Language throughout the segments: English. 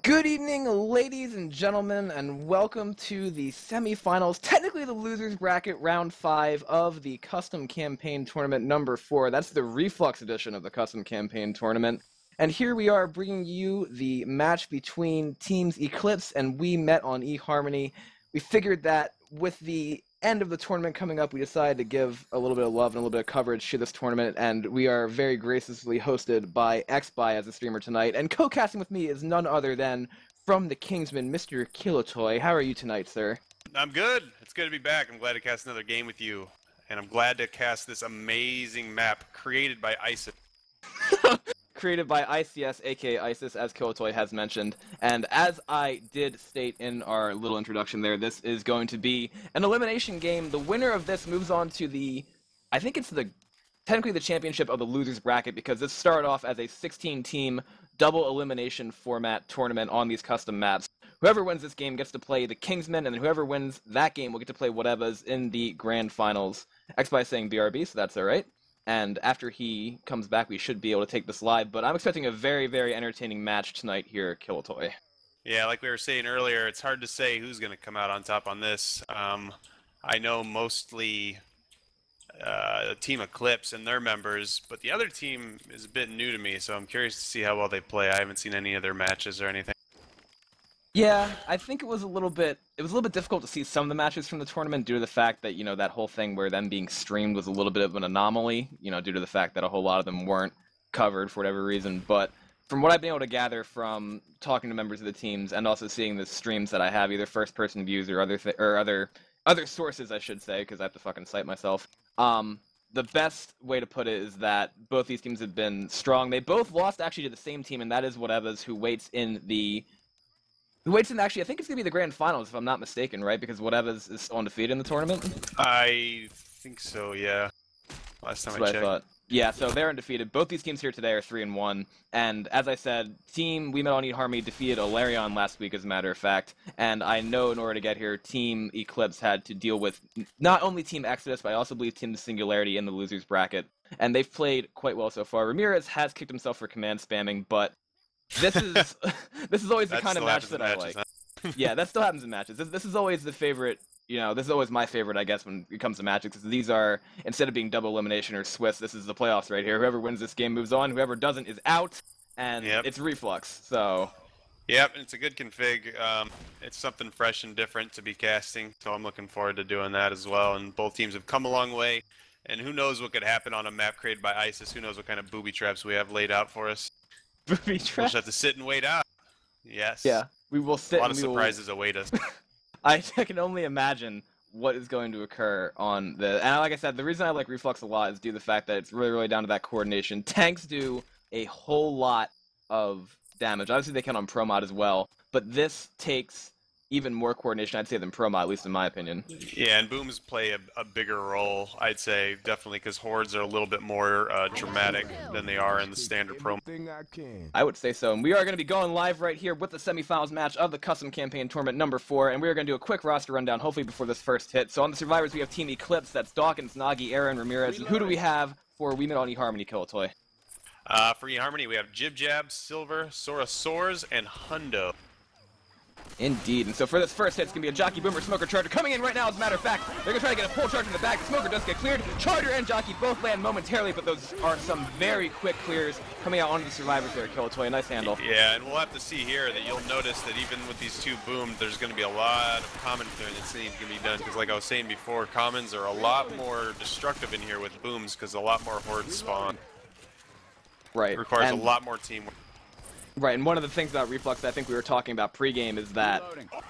Good evening, ladies and gentlemen, and welcome to the semifinals, technically the losers bracket, round 5 of the custom campaign tournament number 4. That's the Reflux edition of the custom campaign tournament. And here we are bringing you the match between teams ECLIPSE and We Met on eHarmony. We figured that with the end of the tournament coming up, we decided to give a little bit of love and a little bit of coverage to this tournament, and we are very graciously hosted by XBy as a streamer tonight, and co-casting with me is none other than from the Kingsman, Mr. Kilotoy. How are you tonight, sir? I'm good. It's good to be back. I'm glad to cast another game with you, and I'm glad to cast this amazing map created by ISIS. Created by ICS, aka ISIS, as Kilotoy has mentioned. And as I did state in our little introduction there, this is going to be an elimination game. The winner of this moves on to the, I think it's technically the championship of the losers bracket, because this started off as a 16-team double elimination format tournament on these custom maps. Whoever wins this game gets to play the Kingsmen, and then whoever wins that game will get to play whatever's in the grand finals. XBy is saying BRB, so that's alright. And after he comes back, we should be able to take this live. But I'm expecting a very, very entertaining match tonight here at Kilotoy. Yeah, like we were saying earlier, it's hard to say who's going to come out on top on this. I know mostly Team ECLIPSE and their members, but the other team is a bit new to me, so I'm curious to see how well they play. I haven't seen any of their matches or anything. Yeah, I think it was a little bit difficult to see some of the matches from the tournament due to the fact that, you know, that whole thing where them being streamed was a little bit of an anomaly, you know, due to the fact that a whole lot of them weren't covered for whatever reason. But from what I've been able to gather from talking to members of the teams and also seeing the streams that I have, either first-person views or other sources, I should say, because I have to fucking cite myself. The best way to put it is that both these teams have been strong. They both lost actually to the same team, and that is whatever's who waits in actually, I think it's going to be the grand finals, if I'm not mistaken, right? Because whatever's is undefeated in the tournament? I think so, yeah. Last time I checked. Thought. Yeah, so they're undefeated. Both these teams here today are 3-1. And as I said, Team We Met on eHarmony defeated Olarion last week, as a matter of fact. And I know in order to get here, Team ECLIPSE had to deal with not only Team Exodus, but I also believe Team Singularity in the losers bracket. And they've played quite well so far. Ramirez has kicked himself for command spamming, but this is always the kind of match that I like. Huh? Yeah, that still happens in matches. This is always the favorite, you know, this is always my favorite, I guess, when it comes to matches, because these are, instead of being double elimination or Swiss, this is the playoffs right here. Whoever wins this game moves on, whoever doesn't is out, and It's Reflux, so... Yep, it's a good config. It's something fresh and different to be casting, so I'm looking forward to doing that as well, and both teams have come a long way, and who knows what could happen on a map created by ISIS, who knows what kind of booby traps we have laid out for us. Booby traps? We'll just have to sit and wait out. Yes. Yeah, we will sit. A lot of surprises await us. I can only imagine what is going to occur on the... And like I said, the reason I like Reflux a lot is due to the fact that it's really, really down to that coordination. Tanks do a whole lot of damage. Obviously, they can on Pro Mod as well, but this takes even more coordination, I'd say, than Pro Mod, at least in my opinion. Yeah, and booms play a bigger role, I'd say, definitely, because hordes are a little bit more dramatic than they are in the standard Pro Mod. I would say so, and we are going to be going live right here with the semifinals match of the custom campaign tournament number 4, and we are going to do a quick roster rundown, hopefully before this first hit. So on the survivors, we have Team ECLIPSE, that's Dawkins, Nagi, Aaron, Ramirez, and who do we have for We Met on eHarmony, Kilotoy? For eHarmony, we have Jib Jab, Silver, Sora Soars, and Hundo. Indeed, and so for this first hit, it's going to be a Jockey Boomer Smoker Charger coming in right now, as a matter of fact. They're going to try to get a full charge in the back. The Smoker does get cleared. Charger and Jockey both land momentarily, but those are some very quick clears coming out onto the survivors there, Kilotoy. Nice handle. Yeah, and we'll have to see here that you'll notice that even with these two booms, there's going to be a lot of common clearing that's going to be done, because like I was saying before, commons are a lot more destructive in here with booms, because a lot more hordes spawn. Right. It requires a lot more teamwork. Right, and one of the things about Reflux that I think we were talking about pregame is that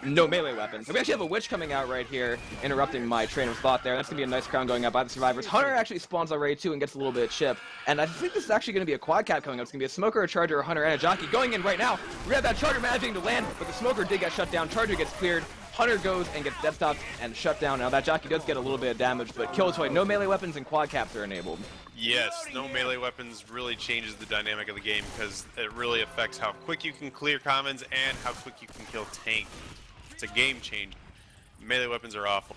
no melee weapons. So we actually have a Witch coming out right here, interrupting my train of thought there. That's going to be a nice crown going up by the survivors. Hunter actually spawns already too and gets a little bit of chip. And I think this is actually going to be a quad cap coming up. It's going to be a Smoker, a Charger, a Hunter, and a Jockey going in right now. We have that Charger managing to land, but the Smoker did get shut down. Charger gets cleared. Hunter goes and gets dead stopped and shut down. Now that Jockey does get a little bit of damage, but Kilotoy, no melee weapons and quad caps are enabled. Yes, no melee weapons really changes the dynamic of the game, because it really affects how quick you can clear commons and how quick you can kill tank. It's a game changer. Melee weapons are awful.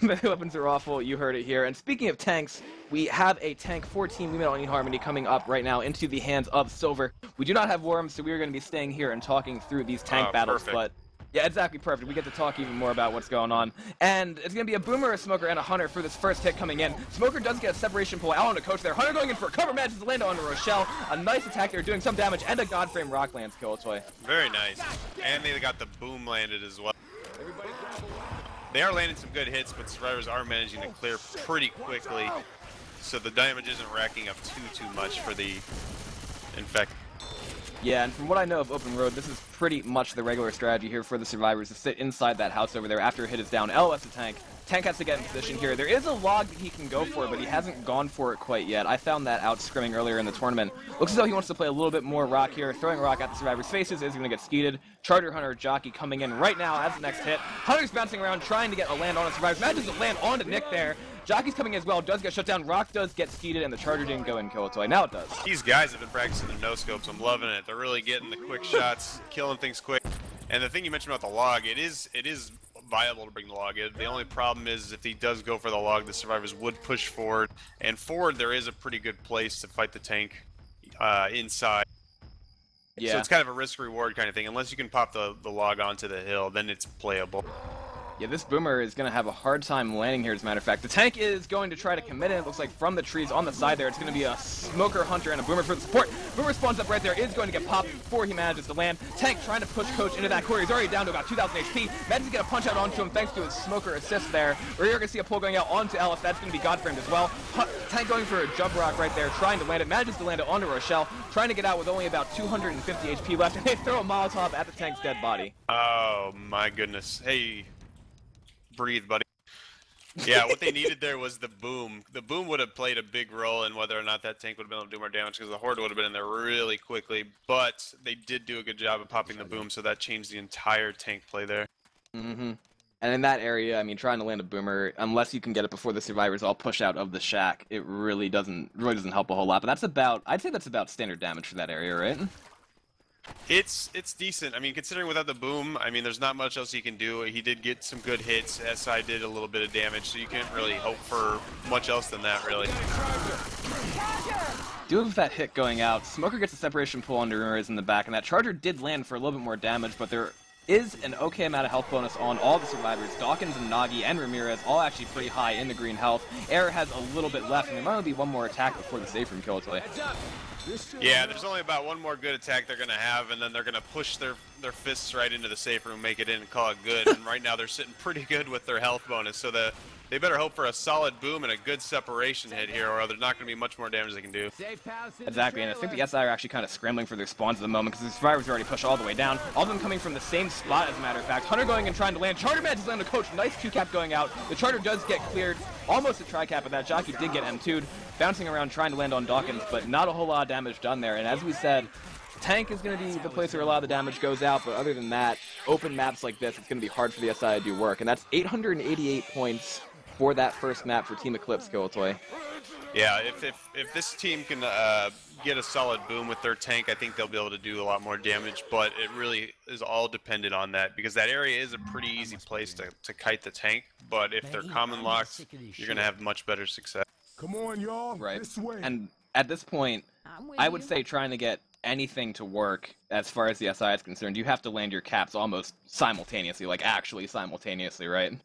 Melee weapons are awful, you heard it here. And speaking of tanks, we have a tank for Team We Metal eHarmony coming up right now into the hands of Silver. We do not have Worms, so we are going to be staying here and talking through these tank battles, perfect. but yeah, exactly perfect. We get to talk even more about what's going on. And it's going to be a Boomer, a Smoker, and a Hunter for this first hit coming in. Smoker does get a separation pull out on the coach there. Hunter going in for a cover, manages to land on Rochelle. A nice attack there, doing some damage, and a Godframe Rock lands kill toy. Very nice. And they got the boom landed as well. They are landing some good hits, but survivors are managing to clear pretty quickly. So the damage isn't racking up too much for the infected. Yeah, and from what I know of Open Road, this is pretty much the regular strategy here for the survivors to sit inside that house over there after a hit is down. LOS the tank. Tank has to get in position here. There is a log that he can go for, but he hasn't gone for it quite yet. I found that out scrimming earlier in the tournament. Looks as though he wants to play a little bit more rock here. Throwing a rock at the survivors' faces is going to get skeeted. Charger, Hunter, Jockey coming in right now as the next hit. Hunter's bouncing around trying to get a land on the survivors. Manages to land onto Nick there. Jockey's coming as well, does get shut down. Rock does get skeeted, and the Charger didn't go and kill it, so now it does. These guys have been practicing their no-scopes. I'm loving it. They're really getting the quick shots, killing things quick. And the thing you mentioned about the log, it is viable to bring the log in. The only problem is if he does go for the log, the survivors would push forward. And forward, there is a pretty good place to fight the tank inside. Yeah. So it's kind of a risk-reward kind of thing. Unless you can pop the log onto the hill, then it's playable. Yeah, this Boomer is going to have a hard time landing here, as a matter of fact. The tank is going to try to commit it. It looks like from the trees on the side there, it's going to be a Smoker, Hunter, and a Boomer for the support. Boomer spawns up right there, is going to get popped before he manages to land. Tank trying to push Coach into that corner. He's already down to about 2,000 HP. Manages to get a punch out onto him thanks to his Smoker assist there. We're going to see a pull going out onto Ellis. That's going to be Godframed as well. Tank going for a jump rock right there, trying to land it. Manages to land it onto Rochelle, trying to get out with only about 250 HP left. And they throw a Molotov at the tank's dead body. Oh, my goodness. Hey. Breathe, buddy. Yeah, what they needed there was the boom. The boom would have played a big role in whether or not that tank would have been able to do more damage because the Horde would have been in there really quickly. But they did do a good job of popping the boom, so that changed the entire tank play there. Mm-hmm. And in that area, I mean, trying to land a Boomer, unless you can get it before the survivors all push out of the shack, it really doesn't help a whole lot. But that's about, I'd say that's about standard damage for that area, right? It's decent. I mean, considering without the boom, I mean, there's not much else he can do. He did get some good hits. SI did a little bit of damage, so you can't really hope for much else than that, really. Due with that hit going out, Smoker gets a separation pull on Ramirez in the back, and that Charger did land for a little bit more damage, but there is an okay amount of health bonus on all the survivors. Dawkins and Nagi and Ramirez all actually pretty high in the green health. Air has a little bit left, and there might only be one more attack before the safe room kill today. Yeah, there's only about one more good attack they're going to have, and then they're going to push their fists right into the safe room, make it in, and call it good. And right now they're sitting pretty good with their health bonus, so they better hope for a solid boom and a good separation hit here, or there's not going to be much more damage they can do. Exactly, and I think the SI are actually kind of scrambling for their spawns at the moment because the survivors already pushed all the way down. All of them coming from the same spot, as a matter of fact. Hunter going and trying to land. Charger manages to land a Coach. Nice 2-cap going out. The Charger does get cleared. Almost a tri-cap of that. Jockey did get M2'd. Bouncing around trying to land on Dawkins, but not a whole lot of damage done there. And as we said, tank is going to be the place where a lot of the damage goes out, but other than that, open maps like this, it's going to be hard for the SI to do work. And that's 888 points for that first map for Team ECLIPSE, Kill-A-Toy. Yeah, if this team can get a solid boom with their tank, I think they'll be able to do a lot more damage, but it really is all dependent on that, because that area is a pretty easy place to kite the tank, but if they're common locks, you're going to have much better success. Come on, y'all. Right. This way. And at this point, I would say trying to get anything to work as far as the SI is concerned, you have to land your caps almost simultaneously, like actually simultaneously, right?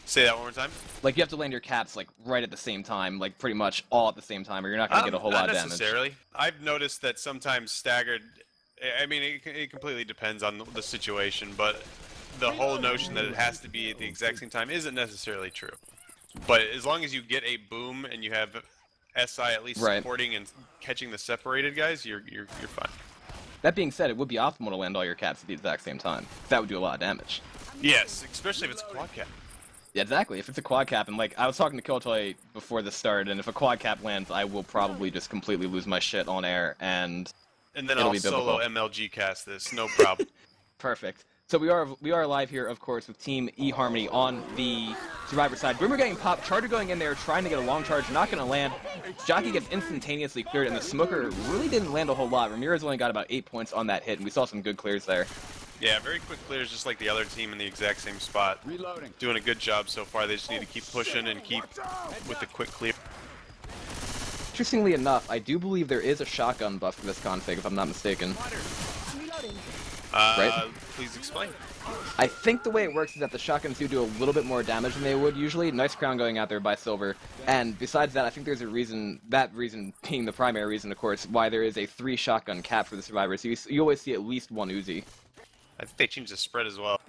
Say that one more time. Like you have to land your caps like right at the same time, like pretty much all at the same time, or you're not going to get a whole lot of damage. Not necessarily. I've noticed that sometimes staggered. I mean, it completely depends on the situation, but the whole notion that it has to be at the exact same time isn't necessarily true. But as long as you get a boom and you have SI at least supporting and catching the separated guys, you're fine. That being said, it would be optimal to land all your caps at the exact same time. That would do a lot of damage. Yes, especially if it's a quad cap. Yeah, exactly. If it's a quad cap, and like I was talking to Kill-A-Toy before the start, and if a quad cap lands, I will probably just completely lose my shit on air, and then I'll solo MLG cast this, no problem. Perfect. So we are live here, of course, with Team eHarmony on the survivor side. Boomer getting popped, Charger going in there, trying to get a long charge, not going to land. Jockey gets instantaneously cleared, and the Smoker really didn't land a whole lot. Ramirez only got about 8 points on that hit, and we saw some good clears there. Yeah, very quick clears, just like the other team in the exact same spot. Reloading. Doing a good job so far. They just need to keep pushing and keep with the quick clear. Interestingly enough, I do believe there is a shotgun buff for this config, if I'm not mistaken. Right? Please explain. I think the way it works is that the shotguns do a little bit more damage than they would usually. Nice crown going out there by Silver. And besides that, I think there's a reason, that reason being the primary reason, of course, why there is a 3 shotgun cap for the survivors. You always see at least 1 Uzi. I think they changed the spread as well.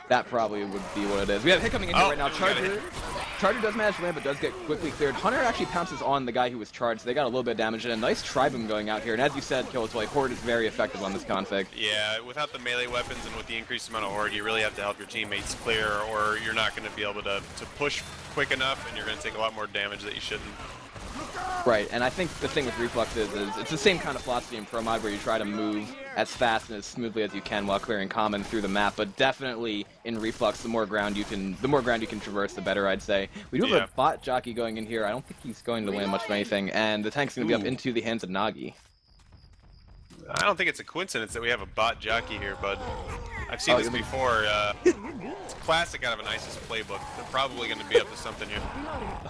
That probably would be what it is. We have a hit coming in here right now. Charger does manage to land, but does get quickly cleared. Hunter actually pounces on the guy who was charged, so they got a little bit of damage, and a nice tri-boom going out here. And as you said, Killjoy, Horde is very effective on this config. Yeah, without the melee weapons and with the increased amount of Horde, you really have to help your teammates clear, or you're not going to be able to push quick enough, and you're going to take a lot more damage that you shouldn't. Right, and I think the thing with Reflux is it's the same kind of philosophy in Pro Mod where you try to move as fast and as smoothly as you can while clearing common through the map, but definitely in Reflux, the more ground you can traverse, the better, I'd say. We do have a bot jockey going in here. I don't think he's going to land much of anything, and the tank's going to be up into the hands of Nagi. I don't think it's a coincidence that we have a bot jockey here, bud. I've seen this before. It's classic out of an ISIS playbook. They're probably going to be up to something here.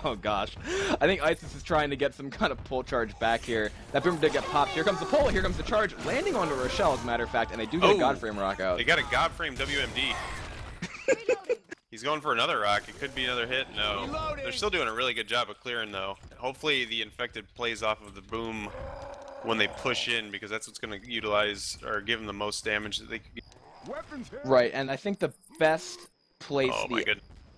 Oh gosh. I think ISIS is trying to get some kind of pull charge back here. That boomer did get popped. Here comes the pull, here comes the charge, landing onto Rochelle as a matter of fact, and they do get a Godframe rock out. They got a Godframe WMD. He's going for another rock. It could be another hit. No. They're still doing a really good job of clearing, though. Hopefully the infected plays off of the boom when they push in, because that's what's going to utilize or give them the most damage that they could get. Right, and I think the best place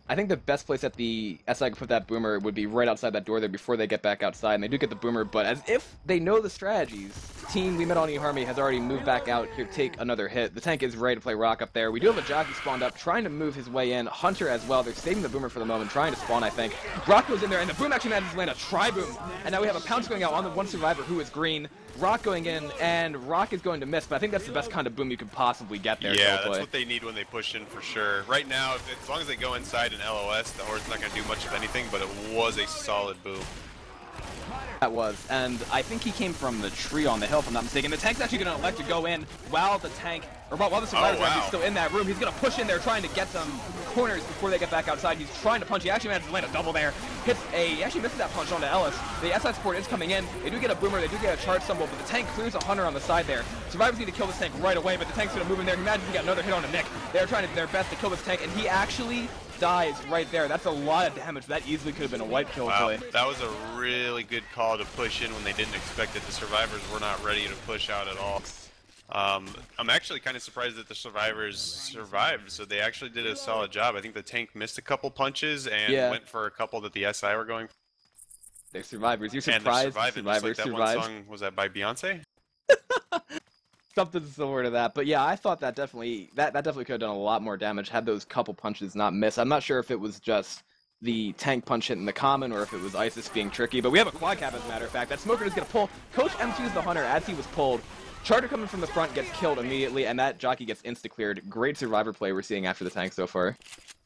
I think the best place that the SI could put that boomer would be right outside that door there before they get back outside, and they do get the boomer, but as if they know the strategies, team we met on eHarmony has already moved back out here to take another hit. The tank is ready to play rock up there. We do have a jockey spawned up, trying to move his way in. Hunter as well. They're saving the boomer for the moment, trying to spawn, I think. Rock goes in there, and the boom actually manages to land a tri-boom, and now we have a pounce going out on the one survivor who is green. Rock going in, and Rock is going to miss, but I think that's the best kind of boom you could possibly get there. Yeah, that's what they need when they push in for sure. Right now, as long as they go inside an LOS, the Horde's not going to do much of anything, but it was a solid boom. That was, and I think he came from the tree on the hill, if I'm not mistaken. The tank's actually going to elect to go in while the tank, or while the survivors are actually still in that room. He's going to push in there, trying to get some corners before they get back outside. He's trying to punch. He actually manages to land a double there. He actually misses that punch onto Ellis. The SI support is coming in. They do get a boomer. They do get a charge symbol, but the tank clears a Hunter on the side there. Survivors need to kill this tank right away, but the tank's going to move in there. He manages to get another hit on a Nick. They're trying to their best to kill this tank, and he actually dies right there. That's a lot of damage. That easily could have been a wipe kill play. That was a really good call to push in when they didn't expect it. The survivors were not ready to push out at all. I'm actually kind of surprised that the survivors survived, so they actually did a solid job. I think the tank missed a couple punches and went for a couple that the SI were going for. They're survivors. You're surprised the survivors survived. One song, was that by Beyonce? Something similar to that, but yeah, I thought that definitely could have done a lot more damage had those couple punches not missed. I'm not sure if it was just the tank punch hitting the common or if it was ISIS being tricky, but we have a quad cap as a matter of fact. That smoker is going to pull. Coach M2's the Hunter as he was pulled. Charter coming from the front gets killed immediately, and that jockey gets insta-cleared. Great survivor play we're seeing after the tank so far.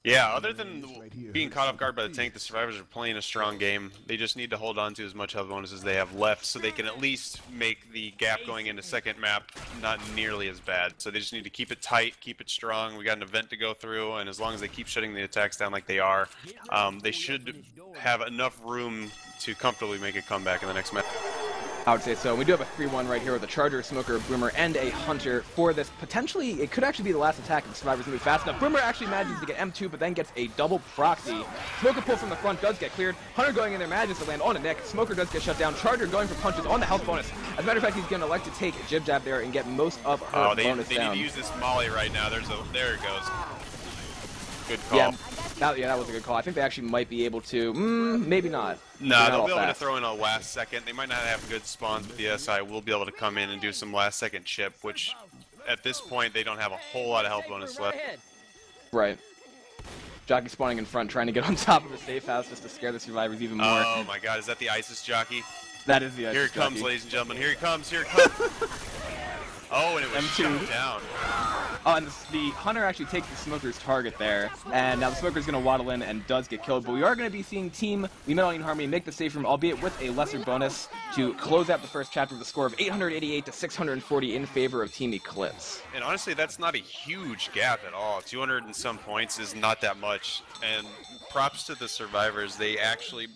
Yeah, other than being caught off guard by the tank, the survivors are playing a strong game. They just need to hold on to as much health bonus as they have left so they can at least make the gap going into second map not nearly as bad. So they just need to keep it tight, keep it strong. We got an event to go through, and as long as they keep shutting the attacks down like they are, they should have enough room to comfortably make a comeback in the next match. I would say so. We do have a 3-1 right here with a Charger, Smoker, Boomer, and a Hunter for this. Potentially, it could actually be the last attack if the survivors move fast enough. Boomer actually manages to get M2, but then gets a double proxy. Smoker pull from the front does get cleared. Hunter going in there manages to land on a Nick. Smoker does get shut down. Charger going for punches on the health bonus. As a matter of fact, he's going to elect to take Jib Jab there and get most of her bonus down. They need to use this Molly right now. There it goes. Good call. Yeah. That was a good call. I think they actually might be able to. Maybe not. No, they'll be able to throw in a last second. They might not have good spawns, but the SI will be able to come in and do some last second chip, which at this point they don't have a whole lot of health bonus left. Right. Jockey spawning in front, trying to get on top of the safe house just to scare the survivors even more. Oh my god, is that the ISIS jockey? That is the ISIS Here it comes, jockey. ladies and gentlemen. Here it comes. Here it comes. Oh, and it was shut down. Oh, and the Hunter actually takes the Smoker's target there, and now the Smoker's going to waddle in and does get killed, but we are going to be seeing Team We Met on eHarmony make the safe room, albeit with a lesser bonus, to close out the first chapter with a score of 888 to 640 in favor of Team Eclipse. And honestly, that's not a huge gap at all. 200 and some points is not that much, and props to the survivors. They actually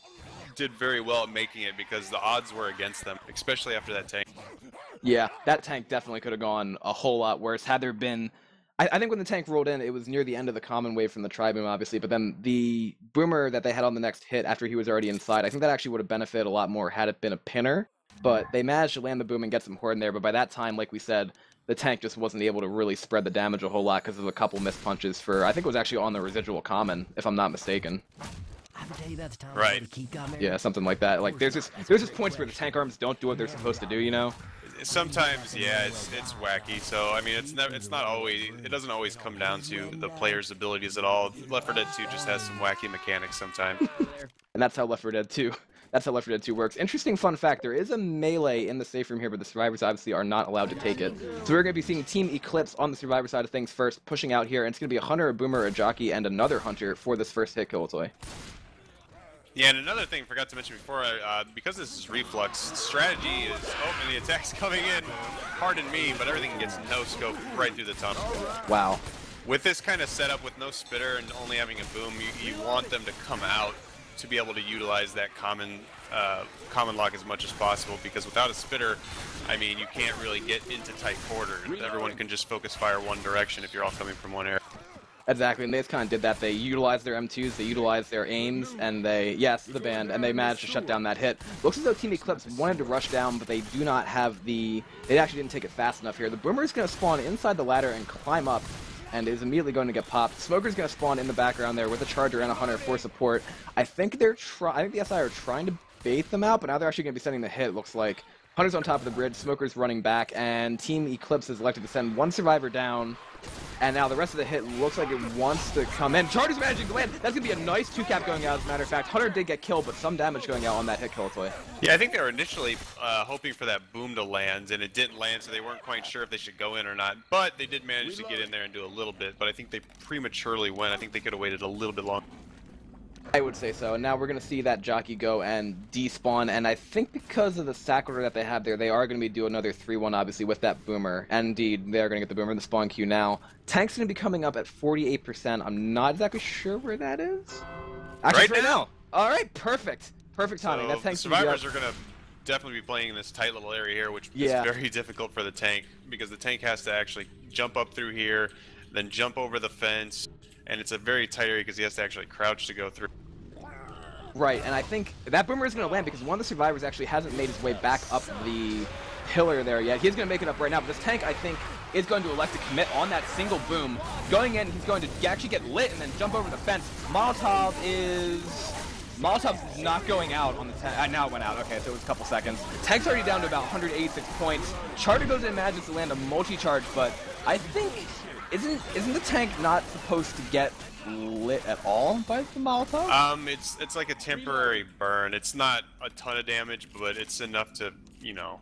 did very well at making it because the odds were against them, especially after that tank. Yeah, that tank definitely could have gone a whole lot worse had there been... I think when the tank rolled in, it was near the end of the common wave from the Tri-Boom, obviously, but then the Boomer that they had on the next hit after he was already inside, I think that actually would have benefited a lot more had it been a pinner, but they managed to land the Boom and get some Horde in there, but by that time, like we said, the tank just wasn't able to really spread the damage a whole lot because of a couple missed punches for, I think it was actually on the residual common, if I'm not mistaken. Right. Yeah, something like that. Like, there's just points where the tank arms don't do what they're supposed to do, you know? Sometimes, yeah, it's wacky. So I mean, it's not always. It doesn't always come down to the player's abilities at all. Left 4 Dead 2 just has some wacky mechanics sometimes. And that's how Left 4 Dead 2. That's how Left 4 Dead 2 works. Interesting fun fact: there is a melee in the safe room here, but the survivors obviously are not allowed to take it. So we're going to be seeing Team Eclipse on the survivor side of things first, pushing out here, and it's going to be a Hunter, a Boomer, a Jockey, and another Hunter for this first hit kill toy. Yeah, and another thing I forgot to mention before, because this is Reflux, strategy is, and the attack's coming in, pardon me, but everything gets no-scope right through the tunnel. Wow. With this kind of setup with no spitter and only having a boom, you want them to come out to be able to utilize that common lock as much as possible, because without a spitter, I mean, you can't really get into tight quarter. Everyone can just focus fire one direction if you're all coming from one area. Exactly, and they just kind of did that. They utilized their M2s, they utilized their aims, and yes, the band, and they managed to shut down that hit. Looks as though Team Eclipse wanted to rush down, but they do not have they actually didn't take it fast enough here. The Boomer is going to spawn inside the ladder and climb up, and is immediately going to get popped. Smoker's going to spawn in the background there with a Charger and a Hunter for support. I think the SI are trying to bait them out, but now they're actually going to be sending the hit, looks like. Hunter's on top of the bridge, Smoker's running back, and Team Eclipse has elected to send one survivor down. And now the rest of the hit looks like it wants to come in. Charger's managing to land. That's going to be a nice 2-cap going out, as a matter of fact. Hunter did get killed, but some damage going out on that hit kill toy. Yeah, I think they were initially hoping for that boom to land, and it didn't land, so they weren't quite sure if they should go in or not. But they did manage to get in there and do a little bit, but I think they prematurely went. I think they could have waited a little bit longer. I would say so. And now we're going to see that Jockey go and despawn, and I think because of the sack order that they have there, they are going to be doing another 3-1, obviously, with that Boomer. And indeed, they're going to get the Boomer in the spawn queue now. Tank's going to be coming up at 48%. I'm not exactly sure where that is. Actually, right now. All right, perfect. Perfect timing. So that tank's the survivors are going to definitely be playing in this tight little area here, which is very difficult for the tank, because the tank has to actually jump up through here, then jump over the fence, and it's a very tight area because he has to actually crouch to go through. Right, and I think that Boomer is going to land because one of the survivors actually hasn't made his way back up the pillar there yet. He's going to make it up right now, but this tank, I think, is going to elect to commit on that single boom. Going in, he's going to actually get lit and then jump over the fence. Molotov's not going out on the tank. Now it went out. Okay, so it was a couple seconds. Tank's already down to about 186 points. Charter goes in and manages to land a multi-charge, but I think, isn't the tank not supposed to get lit at all by the Molotov? It's like a temporary burn. It's not a ton of damage, but it's enough to, you know,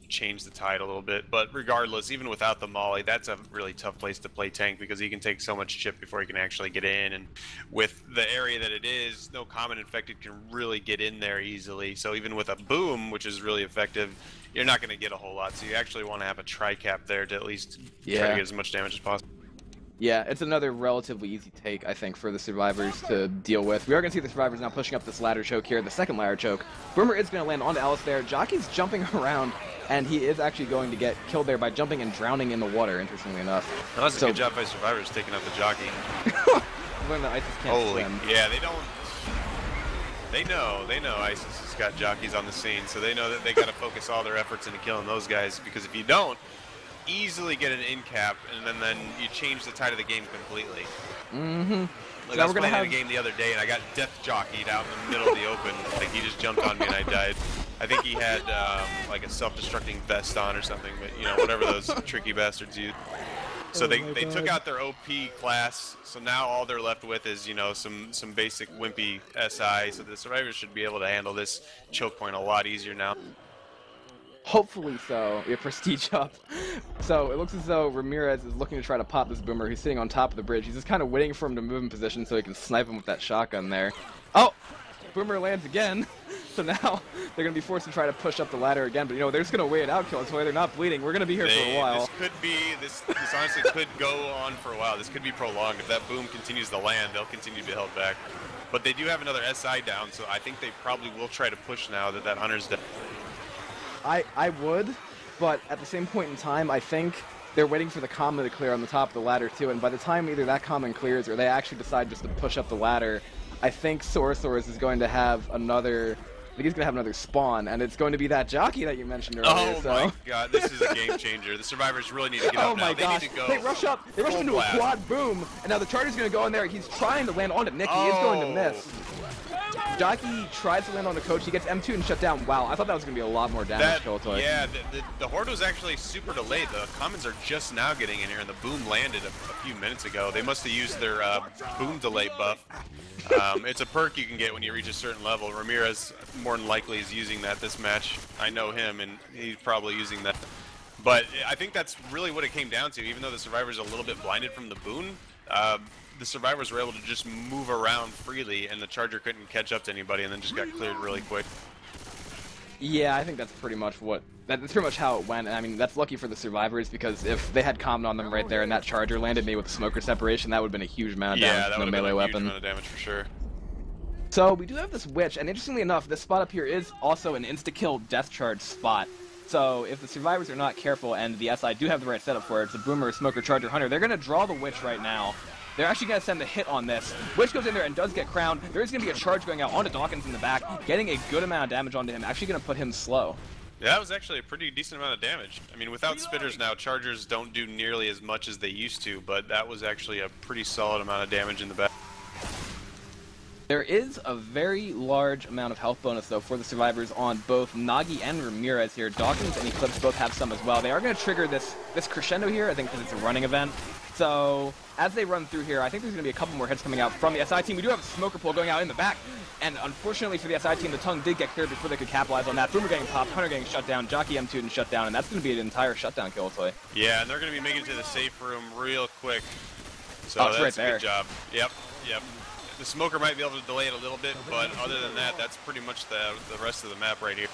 change the tide a little bit. But regardless, even without the molly, that's a really tough place to play tank because he can take so much chip before he can actually get in. And with the area that it is, no common infected can really get in there easily. So even with a boom, which is really effective, you're not going to get a whole lot. So you actually want to have a tri-cap there to at least try to get as much damage as possible. Yeah, it's another relatively easy take, I think, for the survivors to deal with. We are going to see the survivors now pushing up this ladder choke here, the second ladder choke. Boomer is going to land onto Alice there. Jockey's jumping around, and he is actually going to get killed there by jumping and drowning in the water, interestingly enough. No, that's a good job by survivors taking out the Jockey. When the ISIS can't swim. Yeah, they know ISIS has got jockeys on the scene, so they know that they got to focus all their efforts into killing those guys, because if you don't, easily get an in cap, and then you change the tide of the game completely. Like, I was playing in a game the other day, and I got death jockeyed out in the middle of the open. Like, he just jumped on me, and I died. I think he had like a self-destructing vest on or something, but you know, whatever those tricky bastards use. So they took out their OP class, so now all they're left with is, you know, some basic wimpy SI. So the survivors should be able to handle this choke point a lot easier now. Hopefully so. We have prestige up. So it looks as though Ramirez is looking to try to pop this boomer. He's sitting on top of the bridge. He's just kind of waiting for him to move in position so he can snipe him with that shotgun there. Oh! Boomer lands again. So now they're going to be forced to try to push up the ladder again. But, you know, they're just going to wait it out, Kill. That's why they're not bleeding. We're going to be here for a while. This could be, this honestly could go on for a while. This could be prolonged. If that boom continues to land, they'll continue to be held back. But they do have another SI down, so I think they probably will try to push now that that Hunter's dead. I would, but at the same point in time, I think they're waiting for the common to clear on the top of the ladder too, and by the time either that common clears or they actually decide just to push up the ladder, I think Sorceress is going to have another, I think he's going to have another spawn, and it's going to be that jockey that you mentioned earlier. Oh so. My god, this is a game changer. The survivors really need to get up now. Oh my gosh, they need to go. They rush up into a quad boom, and now the Charger's going to go in there. He's trying to land onto Nick. He is going to miss. Jockey tries to land on the coach. He gets M2 and shut down. Wow, I thought that was going to be a lot more damage. Yeah, the Horde was actually super delayed. The commons are just now getting in here, and the boom landed a few minutes ago. They must have used their boom delay buff. It's a perk you can get when you reach a certain level. Ramirez more than likely is using that this match. I know him, and he's probably using that. But I think that's really what it came down to. Even though the survivors are a little bit blinded from the boon, the survivors were able to just move around freely, and the Charger couldn't catch up to anybody, and then just got cleared really quick. Yeah, I think that's pretty much how it went. I mean, that's lucky for the survivors, because if they had common on them right there and that Charger landed maybe with the smoker separation, that would have been a huge amount of damage from a melee weapon. Huge amount of damage for sure. So we do have this witch, and interestingly enough, this spot up here is also an insta-kill death charge spot. So if the survivors are not careful and the SI do have the right setup for it, it's a boomer, smoker, Charger, Hunter, they're going to draw the witch right now. They're actually going to send the hit on this. Witch goes in there and does get crowned. There is going to be a charge going out onto Dawkins in the back, getting a good amount of damage onto him, actually going to put him slow. Yeah, that was actually a pretty decent amount of damage. I mean, without spitters now, Chargers don't do nearly as much as they used to, but that was actually a pretty solid amount of damage in the back. There is a very large amount of health bonus, though, for the survivors on both Nagi and Ramirez here. Dawkins and ECLIPSE both have some as well. They are going to trigger this crescendo here, I think, because it's a running event. So, as they run through here, I think there's going to be a couple more hits coming out from the SI team. We do have a smoker pull going out in the back, and unfortunately for the SI team, the tongue did get cleared before they could capitalize on that. Boomer getting popped, Hunter getting shut down, Jockey M2 and shut down, and that's going to be an entire shutdown kill play. Yeah, and they're going to be making it to the safe room real quick. So that's right there. A good job. Yep. The smoker might be able to delay it a little bit, but other than that, that's pretty much the rest of the map right here.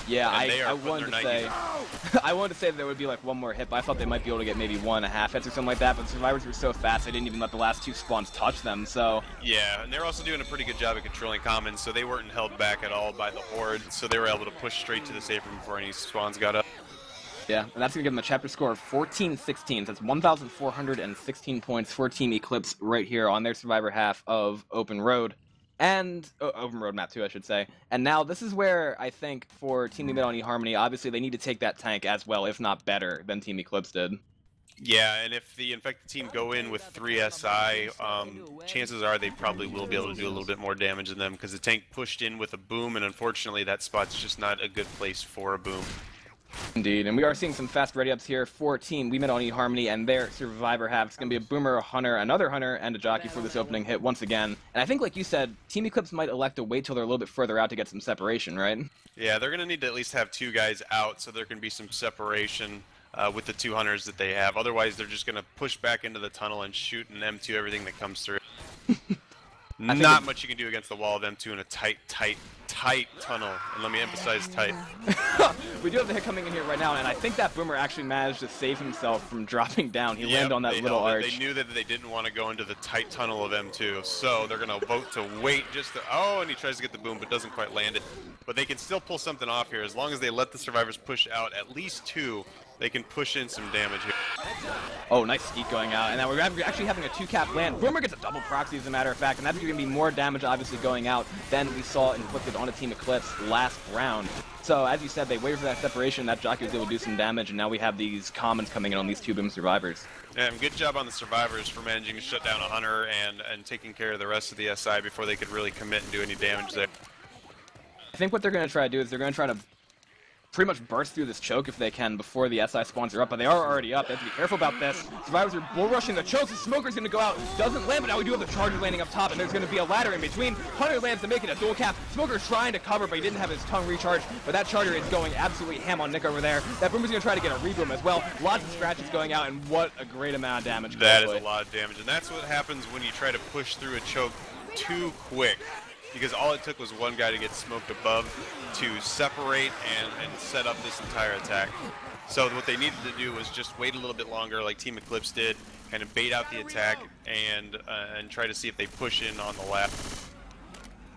Yeah, I wanted to say that there would be like one more hit, but I thought they might be able to get maybe 1.5 hits or something like that, but the survivors were so fast they didn't even let the last two spawns touch them, so... Yeah, and they're also doing a pretty good job at controlling commons, so they weren't held back at all by the Horde, so they were able to push straight to the safe room before any spawns got up. Yeah, and that's going to give them a chapter score of 14-16. That's 1,416 points for Team ECLIPSE right here on their survivor half of Open Road. And Open Road map 2, I should say. And now this is where I think for Team Mid on eHarmony, obviously they need to take that tank as well, if not better, than Team ECLIPSE did. Yeah, and if the infected team go in with 3 SI, chances are they probably will be able to do a little bit more damage than them, because the tank pushed in with a boom, and unfortunately that spot's just not a good place for a boom. Indeed, and we are seeing some fast ready-ups here for Team We Met on eHarmony and their survivor half. It's going to be a boomer, a hunter, another hunter, and a jockey for this opening hit once again. And I think, like you said, Team ECLIPSE might elect to wait till they're a little bit further out to get some separation, right? Yeah, they're going to need to at least have 2 guys out so there can be some separation with the 2 hunters that they have. Otherwise, they're just going to push back into the tunnel and shoot an M2 everything that comes through. Not much you can do against the wall of M2 in a tight tunnel, and let me emphasize tight. We do have the hit coming in here right now, and I think that boomer actually managed to save himself from dropping down. He landed on that little arch. They knew that they didn't want to go into the tight tunnel of M2, so they're going to vote to wait just to... Oh, and he tries to get the boom, but doesn't quite land it. But they can still pull something off here. As long as they let the survivors push out at least 2, they can push in some damage here. Oh, nice skeet going out, and now we're actually having a 2-cap land. Boomer gets a double proxy, as a matter of fact, and that's going to be more damage, obviously, going out than we saw inflicted on a Team ECLIPSE last round. So, as you said, they waited for that separation, that jockey was able to do some damage, and now we have these commons coming in on these 2 boom survivors. Yeah, good job on the survivors for managing to shut down a hunter and taking care of the rest of the SI before they could really commit and do any damage there. I think what they're going to try to do is they're going to try to pretty much burst through this choke if they can before the SI spawns are up, but they are already up. They have to be careful about this. Survivors are bull rushing the choke. The Smoker's going to go out. Doesn't land, but now we do have the Charger landing up top, and there's going to be a ladder in between. Hunter lands to make it a dual cap. Smoker's trying to cover, but he didn't have his tongue recharged, but that Charger is going absolutely ham on Nick over there. That Boomer's going to try to get a reboom as well. Lots of scratches going out, and what a great amount of damage. That is a lot of damage, and that's what happens when you try to push through a choke too quick, because all it took was one guy to get smoked above to separate and set up this entire attack. So what they needed to do was just wait a little bit longer, like Team ECLIPSE did, kind of bait out the attack and try to see if they push in on the left.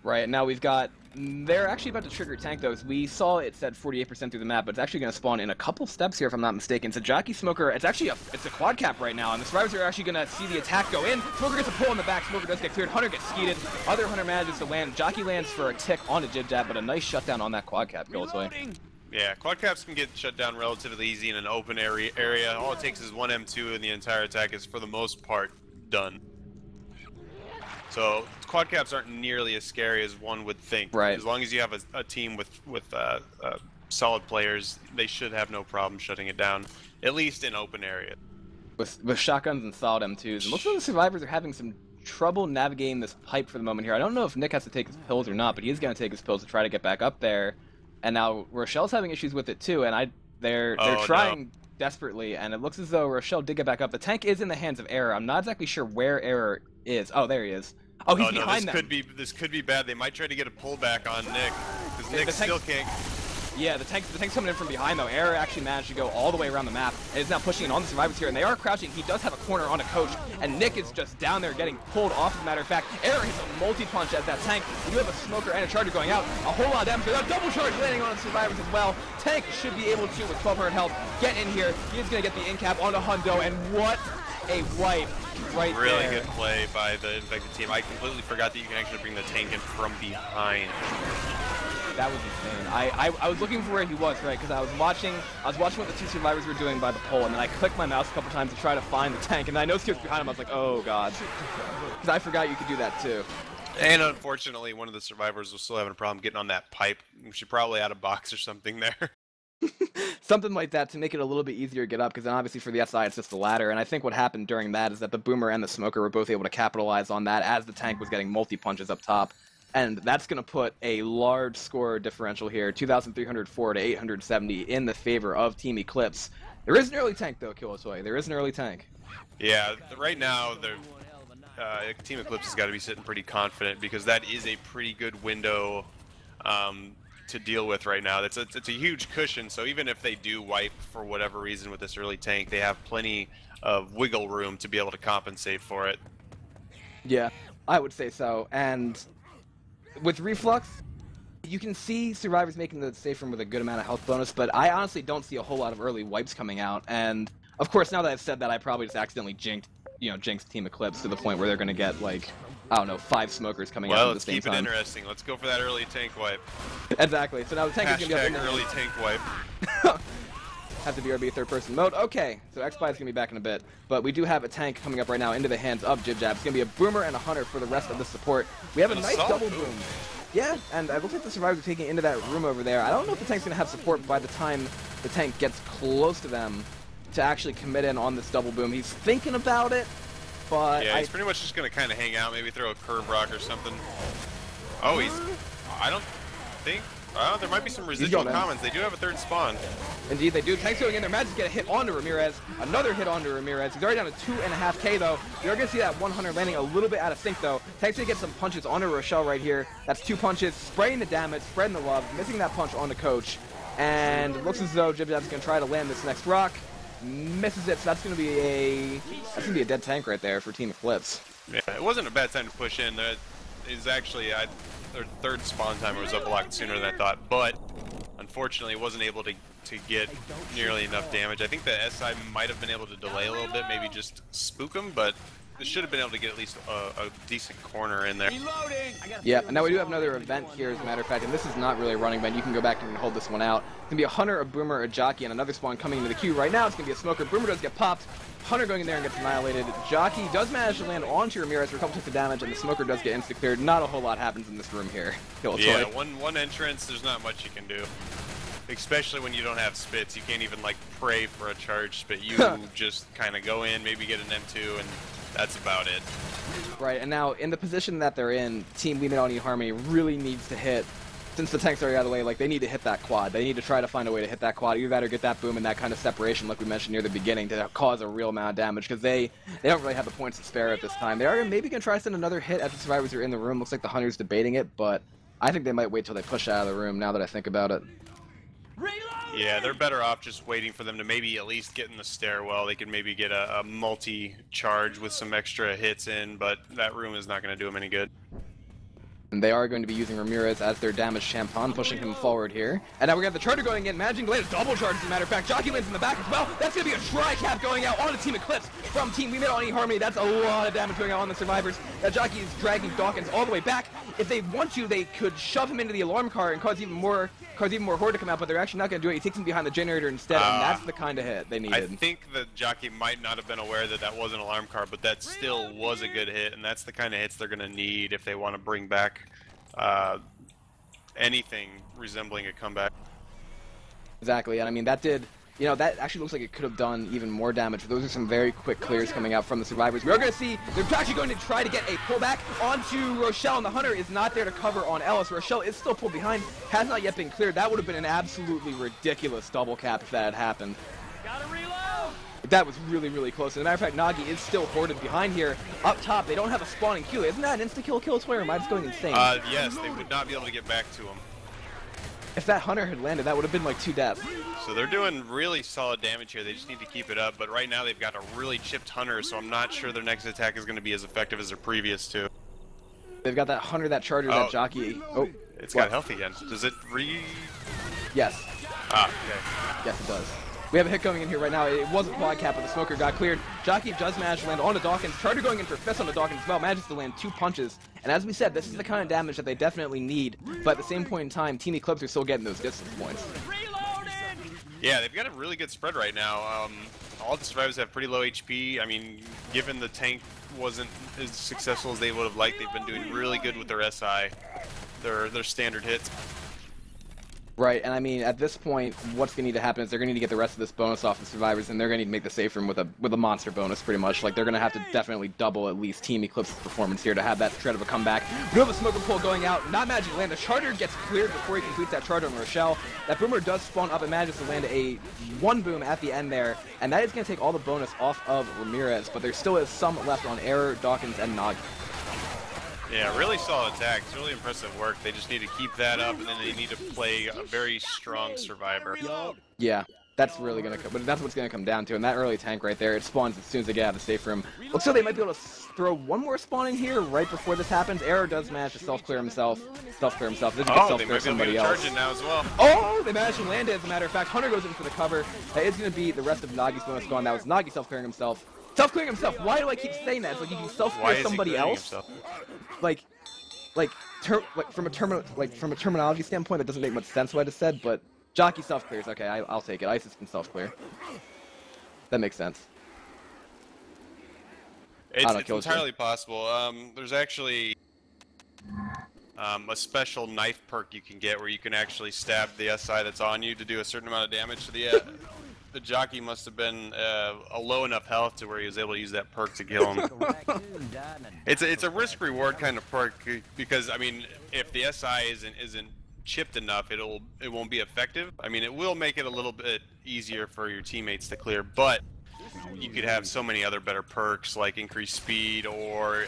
Right, now we've got, they're actually about to trigger tank though. We saw it said 48% through the map, but it's actually going to spawn in a couple steps here if I'm not mistaken. It's a Jockey Smoker, it's actually it's a quad cap right now, and the survivors are actually going to see the attack go in. Smoker gets a pull in the back, Smoker does get cleared, Hunter gets skeeted, other Hunter manages to land, Jockey lands for a tick on a Jib Jab, but a nice shutdown on that quad cap, Gillisway. Yeah, quad caps can get shut down relatively easy in an open area. All it takes is one M2 and the entire attack is for the most part done. So quad caps aren't nearly as scary as one would think. Right. As long as you have a team with solid players, they should have no problem shutting it down, at least in open area. With shotguns and solid M2s, and looks like the survivors are having some trouble navigating this pipe for the moment here. I don't know if Nick has to take his pills or not, but he is going to take his pills to try to get back up there. And now Rochelle's having issues with it too, and they're trying desperately, and it looks as though Rochelle did get back up. The tank is in the hands of Error. I'm not exactly sure where Error is. Oh, there he is. Oh, he's behind them. This could be bad. They might try to get a pullback on Nick, because Nick still can't. Yeah, the tank's coming in from behind though. Error actually managed to go all the way around the map and is now pushing in on the survivors here, and they are crouching. He does have a corner on a coach, and Nick is just down there getting pulled off, as a matter of fact. Error hits a multi-punch at that tank. We do have a Smoker and a Charger going out. A whole lot of damage. A double charge landing on the survivors as well. Tank should be able to, with 1200 health, get in here. He is going to get the in-cap onto Hundo, and what a wipe right there. Really good play by the infected team. I completely forgot that you can actually bring the tank in from behind. That was insane. I was looking for where he was, right? Because I was watching what the two survivors were doing by the pole, and then I clicked my mouse a couple times to try to find the tank, and I noticed he was behind him. I was like, oh god, because I forgot you could do that too. And unfortunately, one of the survivors was still having a problem getting on that pipe. She probably had a box or something there. Something like that to make it a little bit easier to get up, because then obviously for the SI it's just the ladder, and I think what happened during that is that the Boomer and the Smoker were both able to capitalize on that as the tank was getting multi-punches up top. And that's going to put a large score differential here, 2,304 to 870 in the favor of Team ECLIPSE. There is an early tank, though, Killisway. There is an early tank. Yeah, right now, Team ECLIPSE has got to be sitting pretty confident, because that is a pretty good window to deal with right now. It's a huge cushion, so even if they do wipe for whatever reason with this early tank, they have plenty of wiggle room to be able to compensate for it. Yeah, I would say so. And with Reflux, you can see survivors making the safe room with a good amount of health bonus, but I honestly don't see a whole lot of early wipes coming out. And of course, now that I've said that, I probably just accidentally jinxed Team ECLIPSE to the point where they're going to get, like, I don't know, 5 smokers coming out at the same time. Well, let's keep it interesting. Let's go for that early tank wipe. Exactly. So now the tank is going to be up in early tank wipe. Have to BRB third-person mode. Okay, so X-Spy is going to be back in a bit, but we do have a tank coming up right now into the hands of Jib Jab. It's going to be a Boomer and a Hunter for the rest of the support. We have a nice double boom. Yeah, and it looks like the survivors are taking it into that room over there. I don't know if the tank's going to have support by the time the tank gets close to them to actually commit in on this double boom. He's thinking about it, but yeah, he's pretty much just going to kind of hang out, maybe throw a curve rock or something. Oh, I don't think... there might be some residual commons. They do have a third spawn. Indeed, they do. Tank's going in there. Managed to get a hit onto Ramirez. Another hit onto Ramirez. He's already down to 2.5k, though. You're going to see that 100 landing a little bit out of sync, though. Tank's going to get some punches onto Rochelle right here. That's 2 punches. Spraying the damage, spreading the love, missing that punch onto Coach. And it looks as though Jib Jab's going to try to land this next rock. Misses it, so that's going to be a dead tank right there for Team ECLIPSE. Yeah, it wasn't a bad time to push in. That is actually... their third spawn timer was up a lot sooner than I thought, but unfortunately wasn't able to get nearly enough damage. I think the SI might have been able to delay a little bit, maybe just spook them, but they should have been able to get at least a decent corner in there. Yeah, and now we do have another event here, as a matter of fact, and this is not really a running event. You can go back and hold this one out. It's going to be a Hunter, a Boomer, a Jockey, and another spawn coming into the queue. Right now, it's going to be a Smoker. Boomer does get popped. Hunter going in there and gets annihilated. Jockey does manage to land onto Ramirez for a couple ticks of damage, and the Smoker does get insta-cleared. Not a whole lot happens in this room here. Yeah, one entrance, there's not much you can do. especially when you don't have spits. You can't even like pray for a charge spit. You just kind of go in, maybe get an M2, and that's about it. Right, and now in the position that they're in, Team We Made All eHarmony really needs to hit, since the tank's already out of the way, like they need to hit that quad. They need to try to find a way to hit that quad. Either that or get that boom and that kind of separation like we mentioned near the beginning to cause a real amount of damage, because they don't really have the points to spare at this time. They are maybe going to try to send another hit after survivors are in the room. Looks like the Hunter's debating it, but I think they might wait till they push out of the room now that I think about it. Yeah, they're better off just waiting for them to maybe at least get in the stairwell. They can maybe get a multi-charge with some extra hits in, but that room is not going to do them any good. And they are going to be using Ramirez as their damage champion, pushing him forward here. And now we got the Charger going in, managing to land a double charge, as a matter of fact. Jockey lands in the back as well. That's going to be a tri-cap going out on the Team Eclipse from Team We Made All eHarmony. That's a lot of damage going out on the survivors. That Jockey is dragging Dawkins all the way back. If they want to, they could shove him into the alarm car and cause even more horde to come out, but they're actually not going to do it. He takes him behind the generator instead, and that's the kind of hit they needed. I think the Jockey might not have been aware that that was an alarm car, but that still was a good hit, and that's the kind of hits they're going to need if they want to bring back anything resembling a comeback. Exactly, and I mean that did, you know, that actually looks like it could have done even more damage. Those are some very quick clears coming out from the survivors. We are going to see they're actually going to try to get a pullback onto Rochelle, and the Hunter is not there to cover on Ellis. Rochelle is still pulled behind, has not yet been cleared. That would have been an absolutely ridiculous double cap if that had happened. Gotta reload! That was really, really close. As a matter of fact, Nagi is still hoarded behind here. Up top, they don't have a spawning Q. Isn't that an insta-kill toy, or am I just going insane? Yes, they would not be able to get back to him. If that Hunter had landed, that would have been like 2 deaths. So they're doing really solid damage here. They just need to keep it up. But right now they've got a really chipped Hunter, so I'm not sure their next attack is going to be as effective as their previous two. They've got that Hunter, that Charger, that Jockey. Oh, it's got health again. Does it Yes. Ah, okay. Yes, it does. We have a hit coming in here right now. It was a quad cap, but the smoker got cleared. Jockey does manage to land onto Dawkins. Charger going in for fist on the Dawkins as well. Manages to land 2 punches. And as we said, this is the kind of damage that they definitely need. But at the same point in time, Team Eclipse are still getting those distance points. Yeah, they've got a really good spread right now. All the survivors have pretty low HP. I mean, given the tank wasn't as successful as they would have liked, they've been doing really good with their SI, their standard hits. Right, and I mean, at this point, what's going to need to happen is they're going to need to get the rest of this bonus off the survivors, and they're going to need to make the safe room with a monster bonus, pretty much. Like, they're going to have to definitely double at least Team Eclipse's performance here to have that shred of a comeback. We have a smoker pull going out, not managing to land. The Charger gets cleared before he completes that charge on Rochelle. That Boomer does spawn up and manages to land a 1 boom at the end there, and that is going to take all the bonus off of Ramirez, but there still is some left on Error, Dawkins, and Nagi. Yeah, really solid attack. It's really impressive work. They just need to keep that up, and then they need to play a very strong survivor. Yeah, that's really going to come, but that's what's going to come down to. And that early tank right there, it spawns as soon as they get out of the safe room. Looks like they might be able to throw 1 more spawn in here right before this happens. Error does manage to self-clear himself. They just self-clear somebody else. Charging now as well. Oh, they managed to land it, as a matter of fact. Hunter goes in for the cover. That is going to be the rest of Nagi's bonus gone. That was Nagi self-clearing himself. Self-clearing himself. Why do I keep saying that? It's like you can self-clear somebody else. From a terminology standpoint, that doesn't make much sense what I just said, but Jockey self-clears. Okay, I'll take it. Isis can self-clear. That makes sense. It's entirely possible. There's actually a special knife perk you can get where you can actually stab the SI that's on you to do a certain amount of damage to the Jockey must have been a low enough health to where he was able to use that perk to kill him. It's a risk-reward kind of perk because, I mean, if the SI isn't chipped enough, it won't be effective. I mean, it will make it a little bit easier for your teammates to clear, but you could have so many other better perks like increased speed or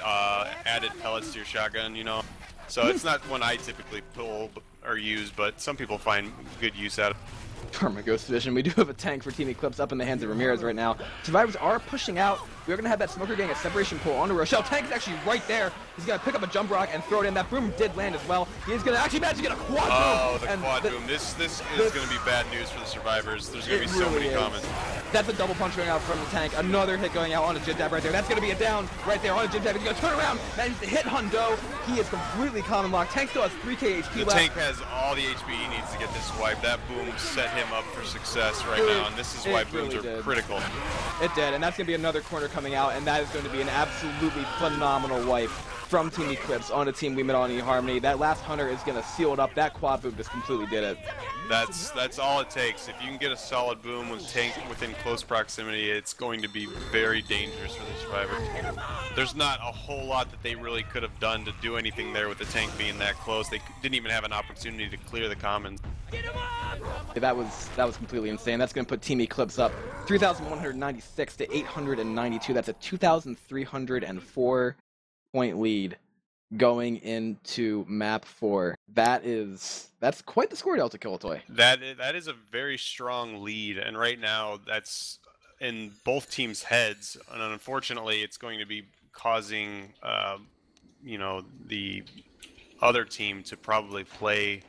added pellets to your shotgun, you know. So it's not one I typically pull or use, but some people find good use out of it. Karma Ghost Vision. We do have a tank for Team Eclipse up in the hands of Ramirez right now. Survivors are pushing out. We're going to have that smoker getting a separation pull onto Rochelle. Tank is actually right there. He's going to pick up a jump rock and throw it in. That boom did land as well. He's going to actually manage to get a quad boom. Oh, the quad boom. This is going to be bad news for the survivors. There's going to be so many comments. That's a double punch going out from the tank. Another hit going out on a Jib Dab right there. That's going to be a down right there on a Jib Dab. He's going to turn around, manages to hit Hundo. He is completely common locked. Tank still has 3k HP left. The tank has all the HP he needs to get this wipe. That boom set him up for success right now, and this is why booms are critical. It did, and that's going to be another corner coming out, and that is going to be an absolutely phenomenal wipe from Team Eclipse on a team we met on eHarmony. That last Hunter is going to seal it up. That quad boom just completely did it. That's all it takes. If you can get a solid boom with tank within close proximity, it's going to be very dangerous for the survivor. There's not a whole lot that they really could have done to do anything there with the tank being that close. They didn't even have an opportunity to clear the commons. Yeah, that was completely insane. That's going to put Team Eclipse up 3,196 to 892. That's a 2,304 point lead going into map 4. That's quite the score delta, Kilatoy. That is a very strong lead, and right now that's in both teams' heads, and unfortunately it's going to be causing you know, the other team to probably play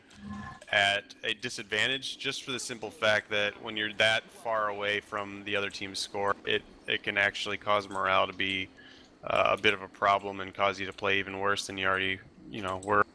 at a disadvantage, just for the simple fact that when you're that far away from the other team's score, it can actually cause morale to be a bit of a problem and cause you to play even worse than you already, you know, were.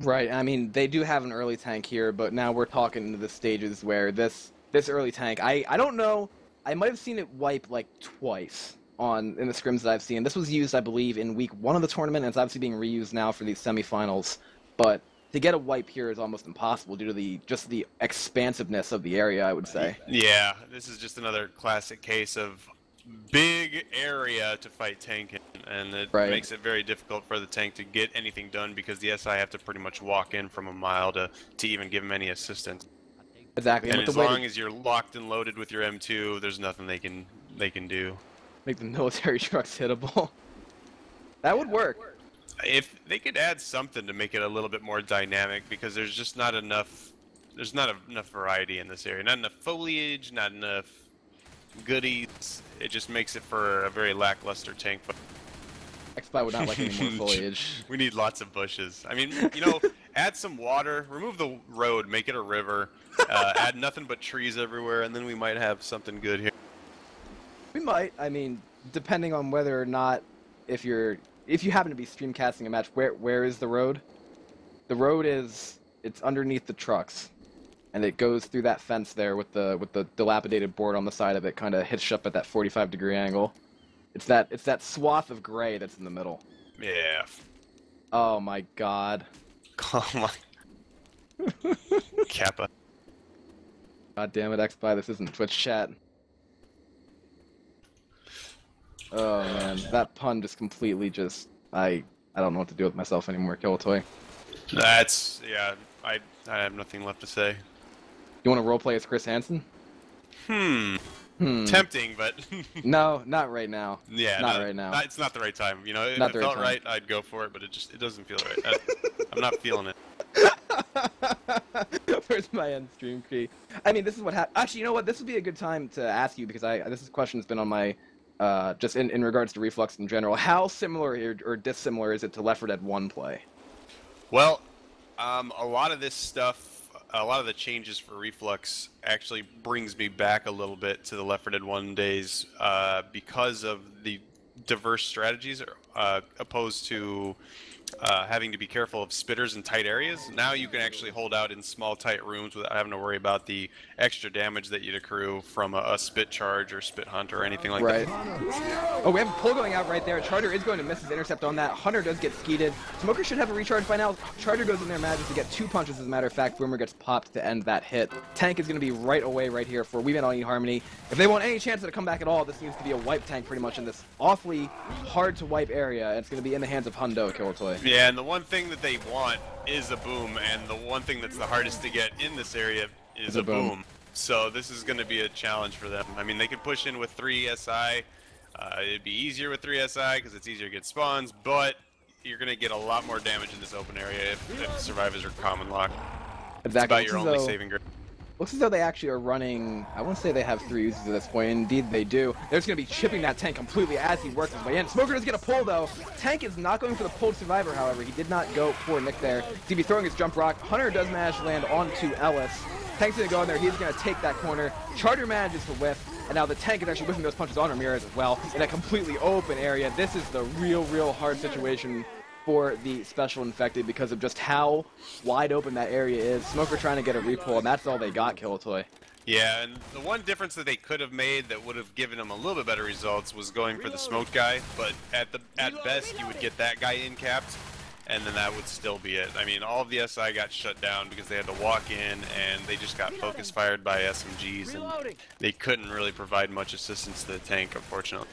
Right. I mean, they do have an early tank here, but now we're talking into the stages where this early tank, I don't know, I might have seen it wipe like twice in the scrims that I've seen. This was used, I believe, in week 1 of the tournament, and it's obviously being reused now for these semifinals. But to get a wipe here is almost impossible due to just the expansiveness of the area, I would say. Yeah, this is just another classic case of big area to fight tank in, and it makes it very difficult for the tank to get anything done because the SI have to pretty much walk in from a mile to even give them any assistance. Exactly. And as long as you're locked and loaded with your M2, there's nothing they can do. Make the military trucks hittable. That would work. If they could add something to make it a little bit more dynamic, because there's just not enough. There's not enough variety in this area. Not enough foliage. Not enough goodies. It just makes it for a very lackluster tank. X-Spy would not like any more foliage. We need lots of bushes. I mean, you know, add some water, remove the road, make it a river, add nothing but trees everywhere, and then we might have something good here. We might. I mean, depending on whether or not, if you happen to be streamcasting a match, where is the road? The road it's underneath the trucks, and it goes through that fence there with the dilapidated board on the side of it, kind of hitched up at that 45-degree angle. It's that swath of gray that's in the middle. Yeah. Oh my god. Oh my. Kappa. God damn it, X-Spy, this isn't Twitch chat. Oh man, that pun just completely I don't know what to do with myself anymore, Kilatoy. That's, yeah, I have nothing left to say. You want to roleplay as Chris Hansen? Tempting, but no, not right now. Yeah, not right now. It's not the right time. You know, if not it felt right, I'd go for it, but it doesn't feel right. I'm not feeling it. Where's my end stream key? I mean, this is what happened. Actually, you know what? This would be a good time to ask you, because this question's been on my just in regards to Reflux in general. How similar or dissimilar is it to Left 4 Dead 1 play? Well, a lot of this stuff. A lot of the changes for Reflux actually brings me back a little bit to the Left 4 Dead 1 days because of the diverse strategies opposed to having to be careful of spitters in tight areas. Now you can actually hold out in small, tight rooms without having to worry about the extra damage that you'd accrue from a spit charge or spit hunt or anything like that. Oh, we have a pull going out right there. Charger is going to miss his intercept on that. Hunter does get skeeted. Smoker should have a recharge by now. Charger goes in there, manages to get 2 punches, as a matter of fact. Boomer gets popped to end that hit. Tank is going to be right away right here for We Met on eHarmony. If they want any chance at a comeback at all, this needs to be a wipe tank pretty much in this awfully hard to wipe area. It's going to be in the hands of Hundo, Kilatoy. Yeah, and the one thing that they want is a boom, and the one thing that's the hardest to get in this area is a boom. So this is going to be a challenge for them. I mean, they could push in with 3 SI. It'd be easier with 3 SI because it's easier to get spawns, but you're going to get a lot more damage in this open area if survivors are common lock. Exactly. It's about your only saving grace. Looks as though they actually are running, I won't say they have 3 uses at this point, indeed they do. They're just going to be chipping that tank completely as he works his way in. Smoker does get a pull though. Tank is not going for the pulled survivor, however. He did not go for Nick there. He'd be throwing his jump rock. Hunter does manage to land onto Ellis. Tank's going to go in there. He's going to take that corner. Charger manages to whiff, and now the tank is actually whiffing those punches on Ramirez as well in a completely open area. This is the real hard situation for the Special Infected because of just how wide open that area is. Smoker trying to get a repull, and that's all they got, Kilatoy. Yeah, and the one difference that they could have made that would have given them a little bit better results was going for the smoke guy, but at best you would get that guy in capped, and then that would still be it. I mean, all of the SI got shut down because they had to walk in and they just got focus fired by SMGs, and they couldn't really provide much assistance to the tank, unfortunately.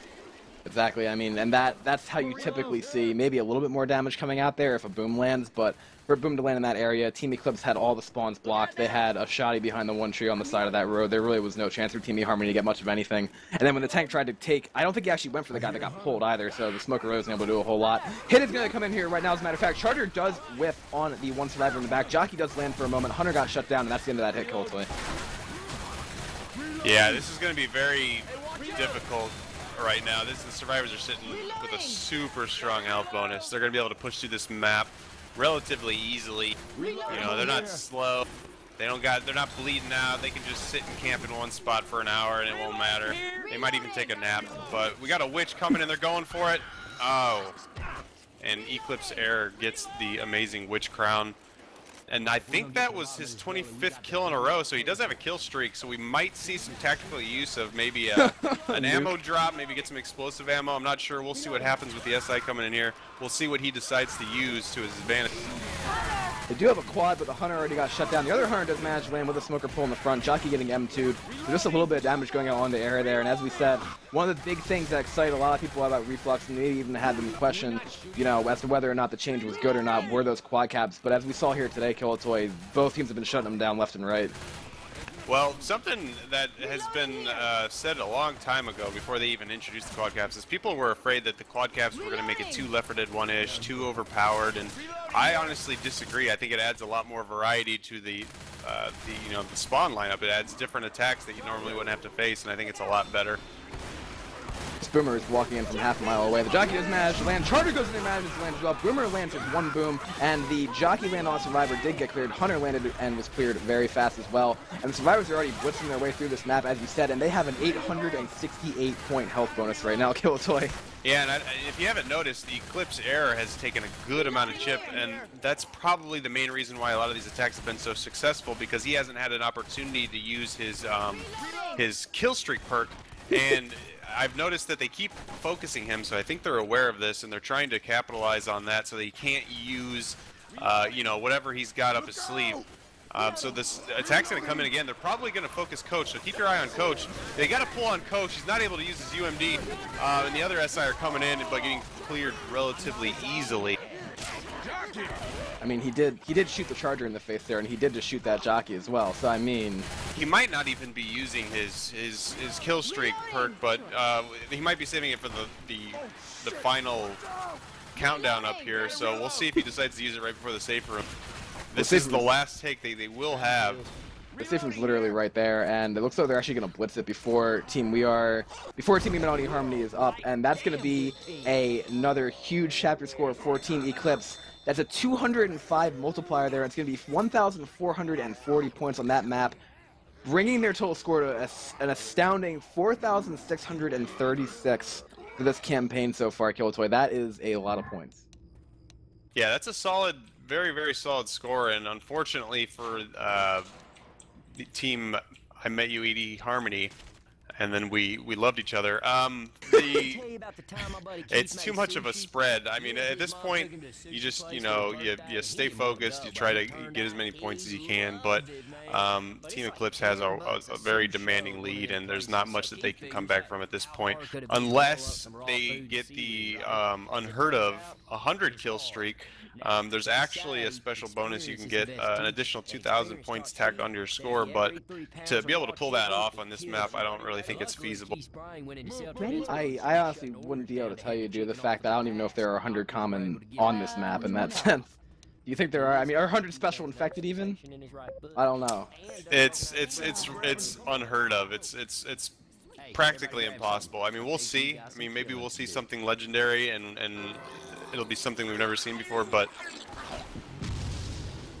Exactly. I mean, and that's how you typically see maybe a little bit more damage coming out there if a boom lands, but for a boom to land in that area, Team Eclipse had all the spawns blocked. They had a shoddy behind the one tree on the side of that road. There really was no chance for Team eHarmony to get much of anything. And then when the tank tried to take, I don't think he actually went for the guy that got pulled either, so the Smoker wasn't able to do a whole lot. Hit is going to come in here right now, as a matter of fact. Charger does whiff on the one survivor in the back. Jockey does land for a moment. Hunter got shut down, and that's the end of that hit kill toy. Yeah, this is going to be very difficult right now. The survivors are sitting with a super strong health bonus. They're going to be able to push through this map relatively easily. You know, they're not slow. They're not bleeding out. They can just sit and camp in one spot for an hour and it won't matter. They might even take a nap. But we got a witch coming and they're going for it. Oh. And Eclipse Air gets the amazing witch crown. And I think that was his 25th kill in a row, so he does have a kill streak, so we might see some tactical use of maybe an ammo drop, maybe get some explosive ammo. I'm not sure. We'll see what happens with the SI coming in here. We'll see what he decides to use to his advantage. They do have a quad, but the Hunter already got shut down. The other Hunter does manage to land with a smoker pull in the front. Jockey getting M2'd. So just a little bit of damage going on the area there. And as we said, one of the big things that excited a lot of people about Reflux, and they even had them question, you know, as to whether or not the change was good or not, were those quad caps. But as we saw here today, Killatoy, both teams have been shutting them down left and right. Well, something that has been said a long time ago, before they even introduced the quad caps, is people were afraid that the quad caps were going to make it too Left 4 Dead 1-ish, too overpowered, and I honestly disagree. I think it adds a lot more variety to the spawn lineup. It adds different attacks that you normally wouldn't have to face, and I think it's a lot better. Boomer is walking in from half a mile away. The Jockey does manage to land. Charger goes in and manages to land as well. Boomer lands with one boom, and the Jockey land on Survivor did get cleared. Hunter landed and was cleared very fast as well. And the Survivors are already blitzing their way through this map, as you said, and they have an 868-point health bonus right now, Killatoy. Yeah, and if you haven't noticed, the Eclipse Air has taken a good amount of chip, and that's probably the main reason why a lot of these attacks have been so successful, because he hasn't had an opportunity to use his kill streak perk, and I've noticed that they keep focusing him, so I think they're aware of this, and they're trying to capitalize on that so they can't use, you know, whatever he's got up his sleeve. So this attack's going to come in again. They're probably going to focus Coach, so keep your eye on Coach. They got to pull on Coach. He's not able to use his UMD, and the other SI are coming in but getting cleared relatively easily. I mean, he did shoot the Charger in the face there, and he did just shoot that Jockey as well. So I mean, he might not even be using his kill streak perk, but he might be saving it for the final countdown up here. So we'll see if he decides to use it right before the safe room. This is the last take they will have. The safe room's literally right there, and it looks like they're actually going to blitz it before Team eHarmony is up, and that's going to be another huge chapter score for Team Eclipse. That's a 205 multiplier there. It's going to be 1,440 points on that map, bringing their total score to an astounding 4,636 for this campaign so far, Killatoy. That is a lot of points. Yeah, that's a solid, very, very solid score, and unfortunately for the team I met you, eHarmony, and then we loved each other. It's too much of a spread. I mean, at this point, you just, you stay focused, you try to get as many points as you can, but Team Eclipse has a very demanding lead, and there's not much that they can come back from at this point, unless they get the unheard of 100 kill streak. There's actually a special bonus. You can get an additional 2,000 points tacked onto your score, but to be able to pull that off on this map, I don't really think it's feasible. I honestly wouldn't be able to tell you due to the fact that I don't even know if there are 100 common on this map in that sense. Do you think there are? I mean, are 100 special infected even? I don't know. It's unheard of. It's practically impossible. I mean, we'll see. I mean, maybe we'll see something legendary and it'll be something we've never seen before, but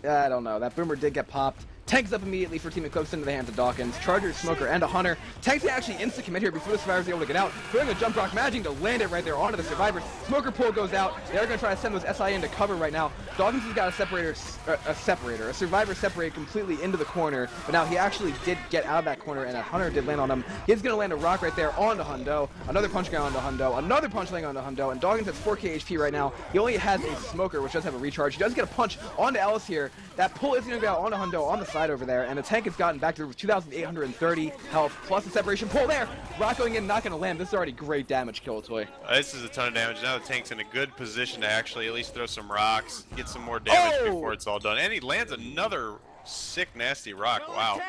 I don't know. That Boomer did get popped. Tank's up immediately for Team Eclipse into the hands of Dawkins. Charger, Smoker, and a Hunter. Tank's gonna actually insta-commit here before the Survivor's able to get out. Throwing a jump rock, managing to land it right there onto the Survivors. Smoker pull goes out. They're gonna try to send those SI into cover right now. Dawkins has got a Survivor separated completely into the corner, but now he actually did get out of that corner, and a Hunter did land on him. He's gonna land a rock right there onto Hundo. Another punch going onto Hundo. Another punch laying onto Hundo, and Dawkins has 4k HP right now. He only has a Smoker, which does have a recharge. He does get a punch onto Ellis here. That pull is gonna go out onto Hundo on the side over there, and the tank has gotten back to 2,830 health, plus the separation pull there. Rock going in, not gonna land. This is already great damage, Killatoy. This is a ton of damage. Now the tank's in a good position to actually at least throw some rocks, get some more damage before it's all done. And he lands another sick, nasty rock. Wow.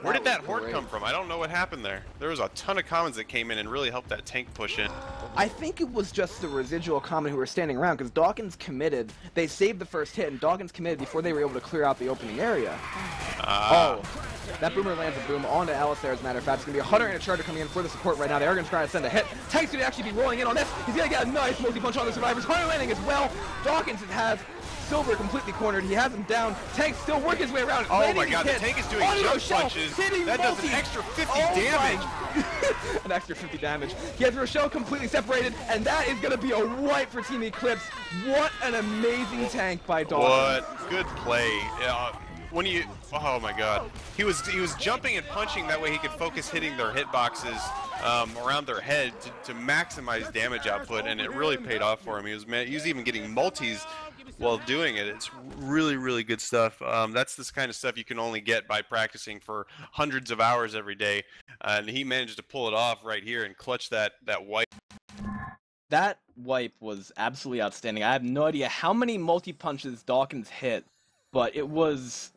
Where did that horde come from? I don't know what happened there. There was a ton of commons that came in and really helped that tank push in. I think it was just the residual common who were standing around, because Dawkins committed. They saved the first hit, and Dawkins committed before they were able to clear out the opening area. That boomer lands a boom onto Alice there, as a matter of fact. It's going to be a Hunter and a Charger coming in for the support right now. They are going to try to send a hit. Tank's going to actually be rolling in on this. He's going to get a nice multi-punch on the Survivors. Hunter landing as well. Dawkins has Silver completely cornered. He has him down. Tank still working his way around. Oh my god, the tank is doing jump punches. That does an extra 50 damage. An extra 50 damage. He has Rochelle completely separated, and that is going to be a wipe for Team Eclipse. What an amazing tank by Dawkins. What good play. When you, oh my god, he was jumping and punching, that way he could focus hitting their hitboxes around their head to maximize damage output, and it really paid off for him. He was even getting multis while doing it. It's really, really good stuff. That's this kind of stuff you can only get by practicing for hundreds of hours every day, and he managed to pull it off right here and clutch that wipe. That wipe was absolutely outstanding. I have no idea how many multi-punches Dawkins hit, but it was...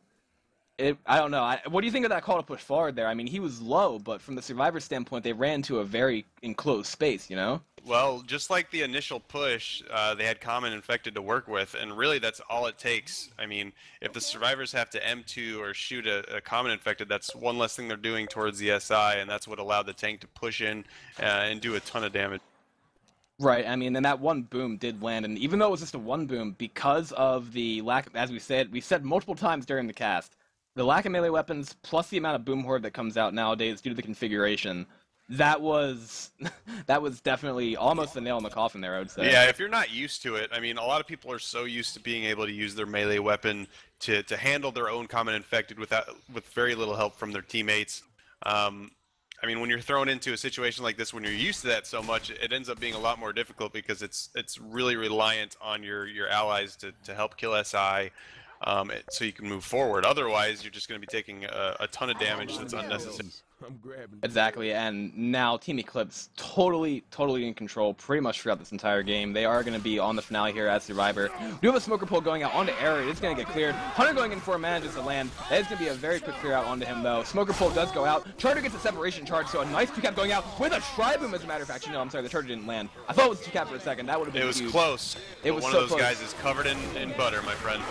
I don't know. What do you think of that call to push forward there? I mean, he was low, but from the Survivor standpoint, they ran to a very enclosed space, you know? Well, just like the initial push, they had common infected to work with, and really that's all it takes. I mean, if the Survivors have to M2 or shoot a common infected, that's one less thing they're doing towards the SI, and that's what allowed the tank to push in and do a ton of damage. Right, I mean, and that one boom did land, and even though it was just a one boom, because of the lack, as we said multiple times during the cast, the lack of melee weapons, plus the amount of boom horde that comes out nowadays due to the configuration, that was definitely almost the nail in the coffin there, I would say. Yeah, if you're not used to it, I mean, a lot of people are so used to being able to use their melee weapon to handle their own common infected with very little help from their teammates. I mean, when you're thrown into a situation like this, when you're used to that so much, it ends up being a lot more difficult because it's really reliant on your allies to help kill SI. So you can move forward. Otherwise, you're just going to be taking a ton of damage that's unnecessary. Exactly, and now Team Eclipse totally in control pretty much throughout this entire game. They are going to be on the finale here as Survivor. We do have a Smoker pull going out onto Error. It's going to get cleared. Hunter going in for a manages to land. That is going to be a very quick clear out onto him, though. Smoker pull does go out. Charger gets a separation charge, so a nice 2-cap going out with a Tri-Boom, as a matter of fact. No, I'm sorry, the Charger didn't land. I thought it was 2-cap for a second. That would have been huge. It was close. It was one so of those close. guys is covered in butter, my friend.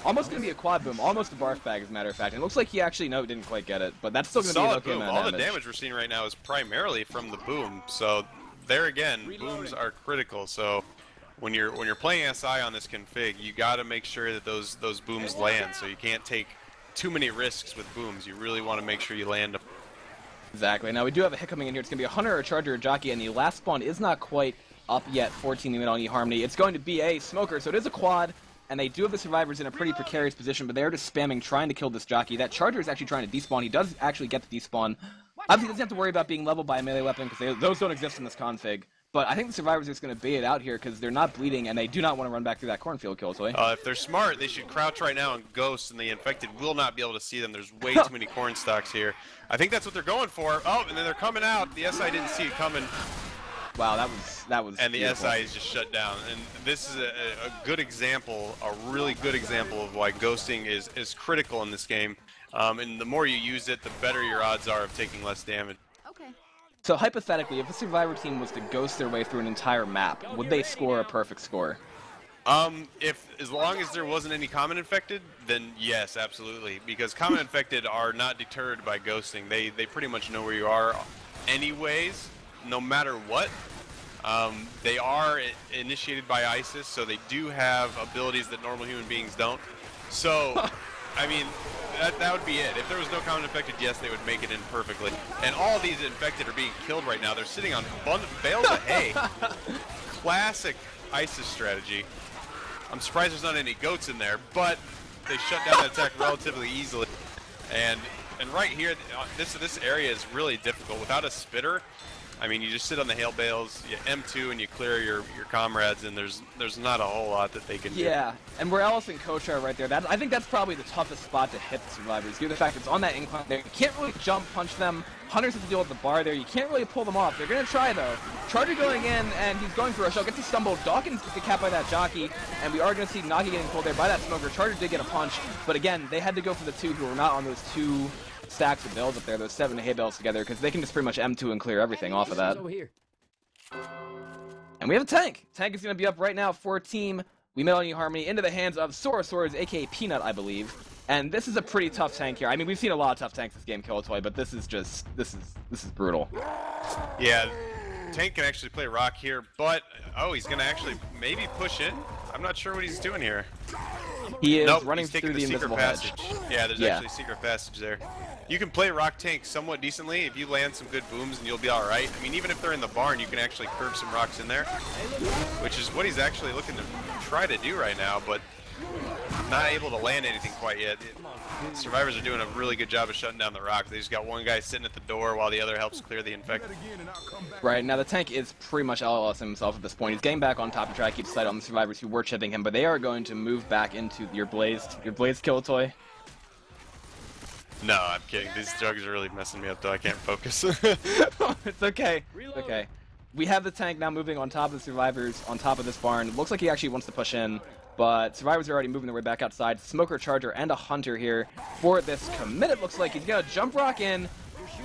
Almost going to be a quad boom, almost a barf bag, as a matter of fact. And it looks like he actually, no, didn't quite get it, but that's still going to be an okay amount of damage. All the damage we're seeing right now is primarily from the boom, so there again, booms are critical. So when you're playing SI on this config, you got to make sure that those booms land. So you can't take too many risks with booms. You really want to make sure you land them. Exactly. Now we do have a hit coming in here. It's going to be a Hunter, a Charger, a Jockey, and the last spawn is not quite up yet. 14 unit on eHarmony. It's going to be a Smoker, so it is a quad. And they do have the Survivors in a pretty precarious position, but they're just spamming, trying to kill this Jockey. That Charger is actually trying to despawn. He does actually get the despawn. Obviously, he doesn't have to worry about being leveled by a melee weapon, because those don't exist in this config. But I think the Survivors are just going to bait it out here, because they're not bleeding, and they do not want to run back through that cornfield, Killatoy. If they're smart, they should crouch right now and ghost, and the infected will not be able to see them. There's way too many corn stalks here. I think that's what they're going for. Oh, and then they're coming out. The SI didn't see it coming. Wow, that was And the beautiful. SI is just shut down. And this is a good example, a really good example of why ghosting is critical in this game. And the more you use it, the better your odds are of taking less damage. Okay. So hypothetically, if a Survivor team was to ghost their way through an entire map, would they score a perfect score? As long as there wasn't any common infected, then yes, absolutely. Because common infected are not deterred by ghosting. They pretty much know where you are anyways, no matter what. They are initiated by ISIS, so they do have abilities that normal human beings don't. So, I mean, that would be it. If there was no common infected, yes, they would make it in perfectly. And all these infected are being killed right now. They're sitting on bales of hay. Classic ISIS strategy. I'm surprised there's not any goats in there, but they shut down that attack relatively easily. And right here, this area is really difficult. Without a spitter, I mean, you just sit on the hail bales, you M2, and you clear your comrades, and there's not a whole lot that they can do. Yeah, and where Ellis and Coach are right there, I think that's probably the toughest spot to hit the survivors. Due to the fact it's on that incline there, you can't really jump punch them. Hunters have to deal with the bar there. You can't really pull them off. They're going to try, though. Charger going in, and he's going for a shell. Gets a stumble. Dawkins gets the cap by that jockey, and we are going to see Nagi getting pulled there by that smoker. Charger did get a punch, but again, they had to go for the two who were not on those two stacks of bales up there, those 7 hay bales together, because they can just pretty much M2 and clear everything off of that. And we have a tank. Tank is going to be up right now for Team We Met on eHarmony into the hands of Swords, aka Peanut, I believe. And this is a pretty tough tank here. I mean, we've seen a lot of tough tanks this game, Killatoy, but this is brutal. Yeah, Tank can actually play rock here, but he's going to actually maybe push in. I'm not sure what he's doing here. He is nope, running he's taking through the secret invisible passage. hedge. Yeah, there's actually a secret passage there. You can play rock tank somewhat decently if you land some good booms, and you'll be all right. I mean, even if they're in the barn, you can actually curve some rocks in there, which is what he's actually looking to try to do right now, but not able to land anything quite yet. Survivors are doing a really good job of shutting down the rocks. They just got one guy sitting at the door while the other helps clear the infected. Right, now the tank is pretty much LLS himself at this point. He's getting back on top to try to keep sight on the survivors who were chipping him, but they are going to move back into your blazed Killatoy. No, I'm kidding. These drugs are really messing me up, though. I can't focus. It's okay. It's okay. We have the tank now moving on top of the survivors, on top of this barn. It looks like he actually wants to push in, but survivors are already moving their way back outside. Smoker, Charger, and a Hunter here for this commit. It looks like he's going to jump rock in.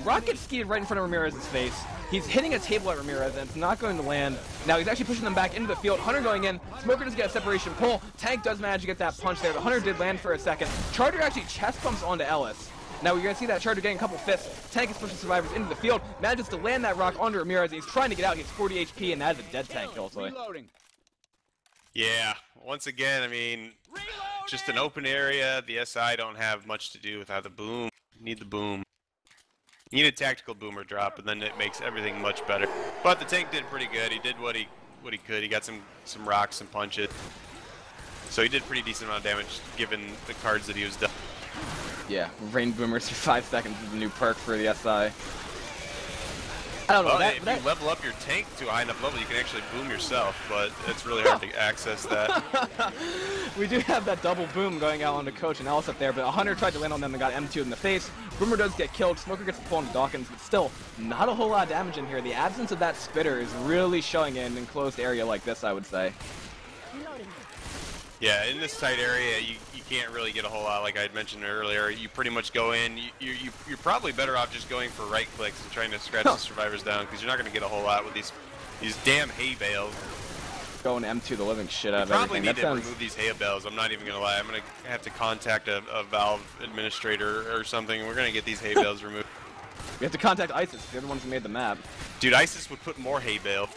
Rock gets skied right in front of Ramirez's face. He's hitting a table at Ramirez, and it's not going to land. Now he's actually pushing them back into the field. Hunter going in. Smoker does get a separation pull. Tank does manage to get that punch there. The Hunter did land for a second. Charger actually chest bumps onto Ellis. Now we're going to see that Charger getting a couple fists. Tank is pushing survivors into the field. Manages to land that rock onto Ramirez, and he's trying to get out. He has 40 HP, and that is a dead tank, Killatoy. Yeah, once again, I mean, just an open area. The SI don't have much to do without the boom. You need the boom. You need a tactical boomer drop, and then it makes everything much better. But the tank did pretty good. He did what he could. He got some rocks and punches. So he did pretty decent amount of damage given the cards that he was dealt. Yeah, Rain Boomers for 5 seconds is the new perk for the SI. I don't know. Well, if you level up your tank to a high enough level, you can actually boom yourself, but it's really hard to access that. We do have that double boom going out onto Coach and Ellis up there, but a Hunter tried to land on them and got M2'd in the face. Boomer does get killed. Smoker gets the pull into Dawkins, but still, not a whole lot of damage in here. The absence of that spitter is really showing in an enclosed area like this, I would say. Yeah, in this tight area, you can't really get a whole lot, like I had mentioned earlier. You pretty much go in, you're probably better off just going for right clicks and trying to scratch the survivors down, because you're not going to get a whole lot with these damn hay bales. Going M2 the living shit out of everything. That probably need to remove these hay bales, I'm not even going to lie. I'm going to have to contact a Valve administrator or something. We're going to get these hay bales removed. We have to contact ISIS, they're the ones who made the map. Dude, ISIS would put more hay bale.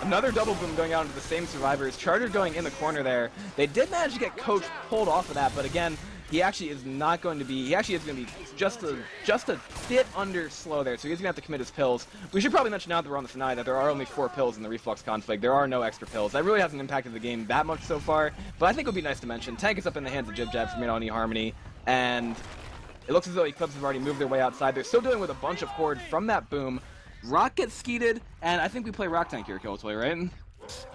Another double boom going out into the same survivors. Charger going in the corner there. They did manage to get Coach pulled off of that, but again, he actually is not going to be. He actually is going to be just a bit under slow there, so he's going to have to commit his pills. We should probably mention now that we're on the finale that there are only 4 pills in the Reflux conflict. There are no extra pills. That really hasn't impacted the game that much so far, but I think it would be nice to mention. Tank is up in the hands of Jib Jab from on eHarmony, and it looks as though Eclipse have already moved their way outside. They're still dealing with a bunch of horde from that boom. Rock gets skeeted, and I think we play Rock Tank here, Killatoy, right?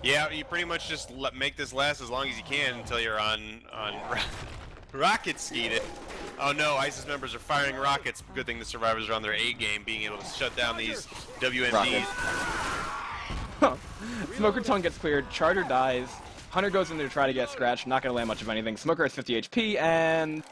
Yeah, you pretty much just make this last as long as you can until you're on rocket skeeted. Oh no, ISIS members are firing rockets. Good thing the survivors are on their A game, being able to shut down these WMDs. Smoker Tongue gets cleared, Charger dies, Hunter goes in there to try to get scratched, not going to land much of anything. Smoker has 50 HP, and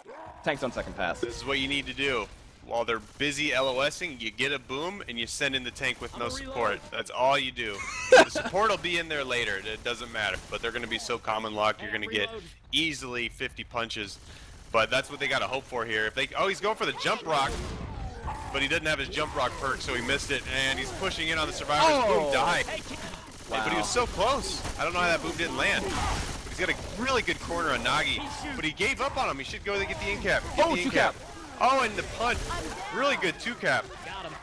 Tank's on second pass. This is what you need to do. While they're busy LOSing, you get a boom and you send in the tank with no support. That's all you do. The support will be in there later. It doesn't matter. But they're going to be so common locked, you're going to get easily 50 punches. But that's what they got to hope for here. If they, he's going for the jump rock, but he doesn't have his jump rock perk, so he missed it. And he's pushing in on the survivors. Boom died. Wow. But he was so close. I don't know how that boom didn't land. But He's got a really good corner on Nagi, but he gave up on him. He should go to get the in-cap. Oh, 2-cap. Oh, and the punch. Really good 2-cap.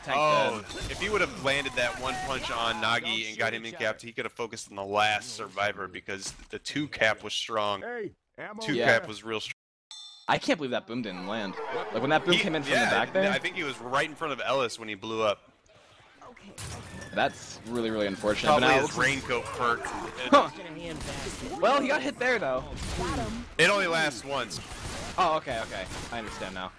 Oh, Dead. if he would have landed that one punch on Nagi and got him in-capped, he could have focused on the last survivor because the 2-cap was strong. 2-cap was real strong. I can't believe that boom didn't land. Like when that boom came in from the back there. I think he was right in front of Ellis when he blew up. That's really, really unfortunate. Probably but now his raincoat perked. Huh. Well, he got hit there though. It only lasts once. Oh, okay. I understand now.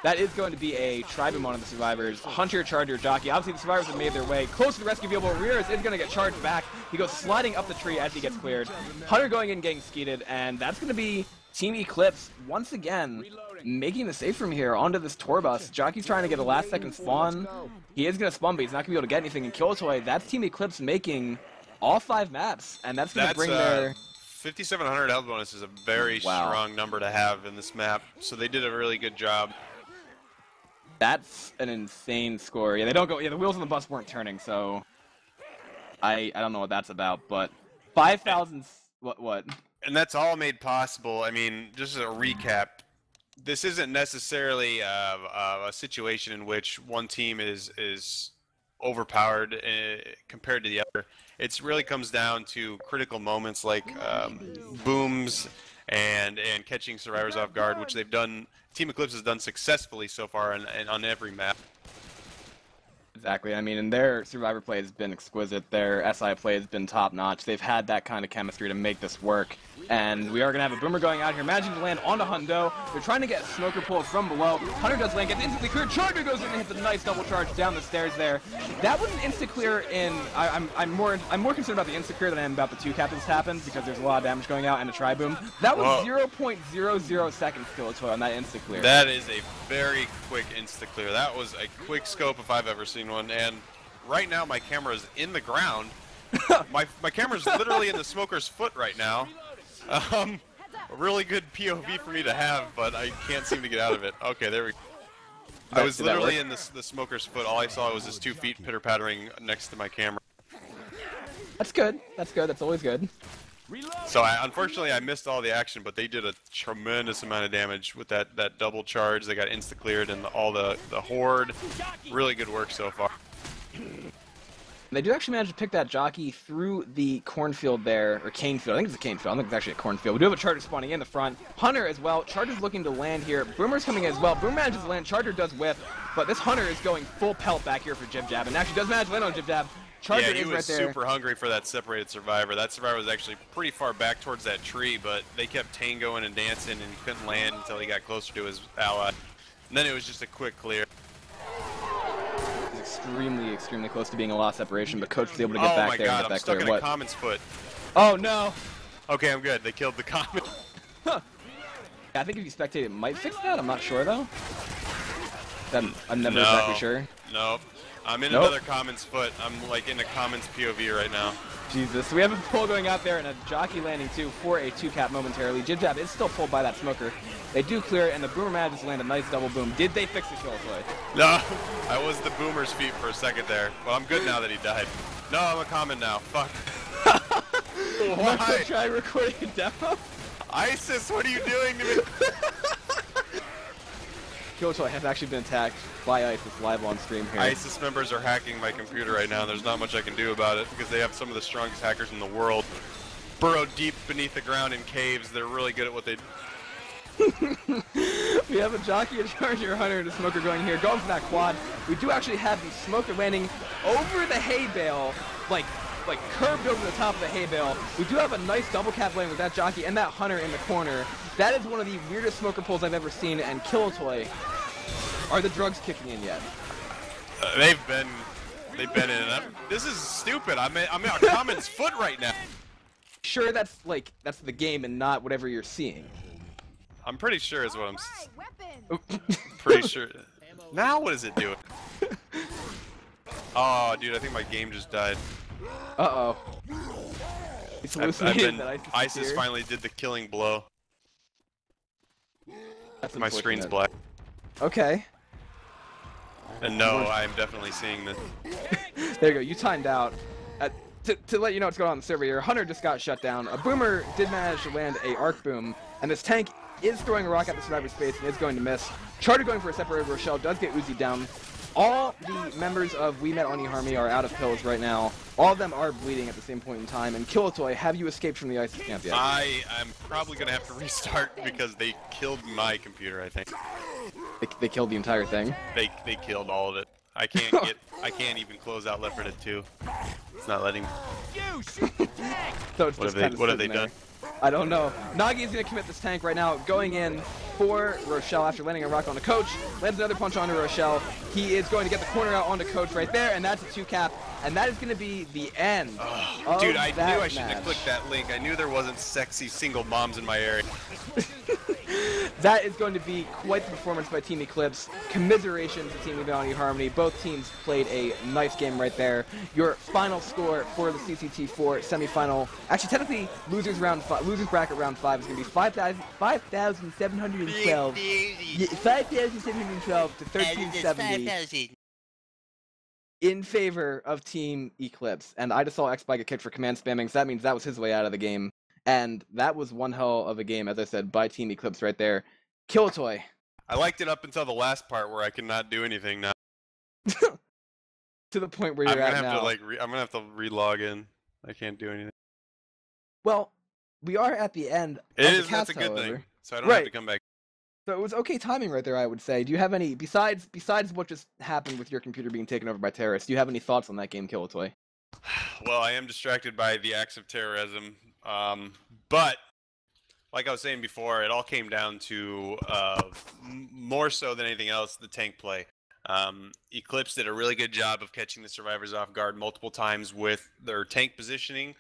That is going to be a tri-boom on the survivors. Hunter, Charger, Jockey. Obviously, the survivors have made their way close to the rescue vehicle. Ramirez is going to get charged back. He goes sliding up the tree as he gets cleared. Hunter going in, getting skeeted, and that's going to be Team ECLIPSE once again making the save from here onto this tour bus. Jockey's trying to get a last-second spawn. He is going to spawn, but he's not going to be able to get anything. And Killtoy, that's Team ECLIPSE making all 5 maps, and that's going to bring their... 5,700 health bonus is a very strong number to have in this map, so they did a really good job. That's an insane score. Yeah, they don't go. Yeah, the wheels on the bus weren't turning, so I don't know what that's about. But 5,000. What? And that's all made possible. I mean, just as a recap, this isn't necessarily a situation in which one team is overpowered compared to the other. It really comes down to critical moments like booms and catching survivors off guard, which they've done. Team ECLIPSE has done successfully so far on every map. Exactly. I mean, and their survivor play has been exquisite. Their SI play has been top-notch. They've had that kind of chemistry to make this work. And we are going to have a boomer going out here, managing to land onto Hundo. They're trying to get Smoker pulled from below. Hunter does land, gets instantly cleared. Charger goes in and hits a nice double charge down the stairs there. That was an insta-clear in... I'm more concerned about the insta-clear than I am about the 2-cap that's happened, because there's a lot of damage going out and a tri-boom. That was 0.00 seconds Killtoy on that insta-clear. That is a very quick insta-clear. That was a quick scope if I've ever seen one. And right now my camera is in the ground. my camera's literally in the smoker's foot right now. A really good POV for me to have, but I can't seem to get out of it. Okay, there we go. I was literally in the smoker's foot. All I saw was his 2 feet pitter-pattering next to my camera. That's good. That's good. That's always good. So unfortunately I missed all the action, but they did a tremendous amount of damage with that double charge. They got insta-cleared and all the horde. Really good work so far. They do actually manage to pick that jockey through the cornfield there, or cane field. I think it's a cane field. I don't think it's actually a cornfield. We do have a Charger spawning in the front. Hunter as well. Charger's looking to land here. Boomer's coming in as well. Boomer manages to land. Charger does whiff, but this Hunter is going full pelt back here for Jib Jab, and actually does manage to land on Jib Jab. Charger he is was right there. super hungry for that separated survivor. That survivor was actually pretty far back towards that tree, but they kept tangoing and dancing, and he couldn't land until he got closer to his ally. And then it was just a quick clear. Extremely, extremely close to being a lost separation, but Coach was able to get back there and get that clear. I'm stuck in a common's foot. Oh no! Okay, I'm good. They killed the common. Huh. I think if you spectate, it might fix that. I'm not sure though. I'm never exactly sure. Nope. I'm in another common's foot. I'm like in a common's POV right now. Jesus. So we have a pull going out there and a jockey landing too for a 2-cap momentarily. Jib Jab is still pulled by that smoker. They do clear it, and the boomer manages to land a nice double boom. Did they fix the Killtoy? No, I was the boomer's feet for a second there. Well, I'm good now that he died. No, I'm a common now. Fuck. Why? Try recording a demo? ISIS, what are you doing to me? Killtoy has actually been attacked by ISIS live on stream here. ISIS members are hacking my computer right now. There's not much I can do about it because they have some of the strongest hackers in the world. Burrow deep beneath the ground in caves. They're really good at what they do. We have a jockey, a Charger, Hunter, and a smoker going here. Going for that quad. We do actually have the smoker landing over the hay bale, like curved over the top of the hay bale. We do have a nice double cap landing with that jockey and that Hunter in the corner. That is one of the weirdest smoker pulls I've ever seen. And Killtoy, are the drugs kicking in yet? They've been in. This is stupid. I'm in a common's foot right now. Sure, that's the game and not whatever you're seeing. I'm pretty sure is what I'm. Pretty sure. Now what is it doing? Oh, dude, I think my game just died. Uh-oh. ISIS finally did the killing blow. My screen's black. Okay. And no, I'm definitely seeing this. There you go. You timed out. to let you know what's going on in the server here, Hunter just got shut down. A Boomer did manage to land a Arc Boom, and this tank is throwing a rock at the survivor's face and is going to miss. Charter going for a separated Rochelle does get Uzi down. All the members of We Met on eHarmony are out of pills right now. All of them are bleeding at the same point in time. And Killatoy, have you escaped from the ISIS camp yet? I'm probably going to have to restart because they killed my computer, I think. They killed the entire thing? They killed all of it. I can't even close out Left 4 Dead 2. It's not letting me. So it's what have they done? I don't know. Nagi is going to commit this tank right now, going in for Rochelle after landing a rock on the Coach. Lands another punch onto Rochelle. He is going to get the corner out onto Coach right there, and that's a 2-cap. And that is going to be the end of Dude, I that knew I shouldn't match. have clicked that link. I knew there wasn't sexy single moms in my area. That is going to be quite the performance by Team ECLIPSE. Commiserations to Team on eHarmony. Both teams played a nice game right there. Your final score for the CCT4 semifinal, actually technically losers bracket round 5 is going to be 5,712. 5,712 to 1370 in favor of Team ECLIPSE. And I just saw X-Bike get kicked for command spamming, so that means that was his way out of the game. And that was one hell of a game, as I said, by Team ECLIPSE right there. Killatoy. I liked it up until the last part where I cannot do anything now. To the point where you're at now. I'm gonna have to re-log in. I can't do anything. Well, we are at the end. That's a good thing. So I don't have to come back. So it was okay timing right there, I would say. Do you have any, besides what just happened with your computer being taken over by terrorists, do you have any thoughts on that game, Killatoy? Well, I am distracted by the acts of terrorism. But like I was saying before, it all came down to more so than anything else, the tank play. ECLIPSE did a really good job of catching the survivors off guard multiple times with their tank positioning.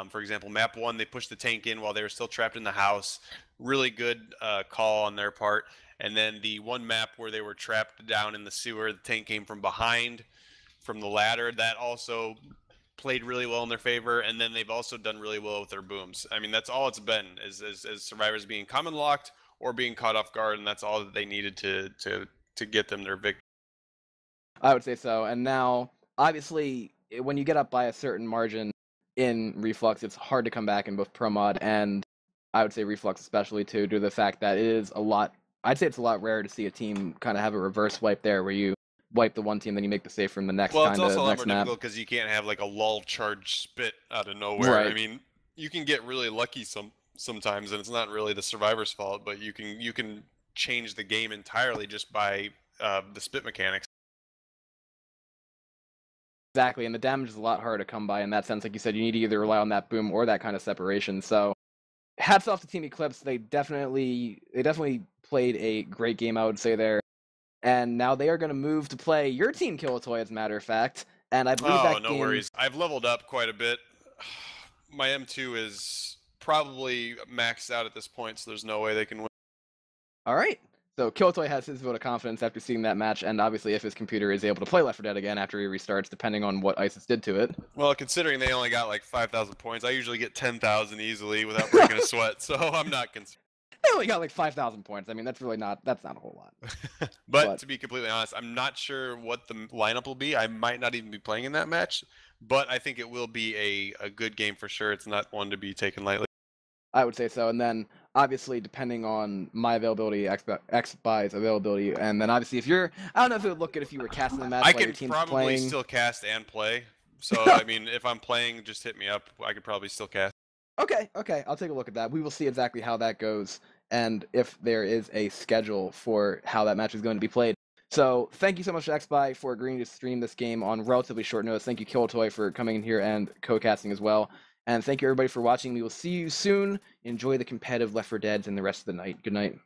For example, map 1, they pushed the tank in while they were still trapped in the house. Really good call on their part. And then the one map where they were trapped down in the sewer, the tank came from behind, from the ladder. That also played really well in their favor, and then they've also done really well with their booms. I mean, that's all it's been, is survivors being common locked or being caught off guard, and that's all that they needed to get them their victory. I would say so. And now, obviously, when you get up by a certain margin in Reflux, it's hard to come back in both Pro Mod and I would say Reflux especially too, due to the fact that it is a lot, I'd say it's a lot rare to see a team kind of have a reverse wipe there where you wipe the one team, then you make the save from the next well, kind of it's also a lot next more map. difficult because you can't have like a lull charge spit out of nowhere. Right. I mean, you can get really lucky sometimes, and it's not really the survivor's fault, but you can change the game entirely just by the spit mechanics. Exactly, and the damage is a lot harder to come by in that sense. Like you said, you need to either rely on that boom or that kind of separation. So, hats off to Team ECLIPSE. They definitely played a great game, I would say there. And now they are going to move to play your team, Killatoy, as a matter of fact. And I believe that no game... worries. I've leveled up quite a bit. My M2 is probably maxed out at this point, so there's no way they can win. All right. So Killatoy has his vote of confidence after seeing that match, and obviously if his computer is able to play Left 4 Dead again after he restarts, depending on what ISIS did to it. Well, considering they only got like 5,000 points, I usually get 10,000 easily without breaking a sweat, so I'm not concerned. They only got like 5,000 points. I mean, that's not a whole lot. but to be completely honest, I'm not sure what the lineup will be. I might not even be playing in that match, but I think it will be a good game for sure. It's not one to be taken lightly. I would say so. And then, obviously, depending on my availability, X-Buy's availability, and then obviously if you're... I don't know if it would look good if you were casting the match I while your can team's probably playing. still cast and play. So, I mean, if I'm playing, just hit me up. I could probably still cast. Okay. I'll take a look at that. We will see exactly how that goes and if there is a schedule for how that match is going to be played. So, thank you so much to X-Buy for agreeing to stream this game on relatively short notice. Thank you, Killatoy, for coming in here and co-casting as well. And thank you, everybody, for watching. We will see you soon. Enjoy the competitive Left 4 Deads and the rest of the night. Good night.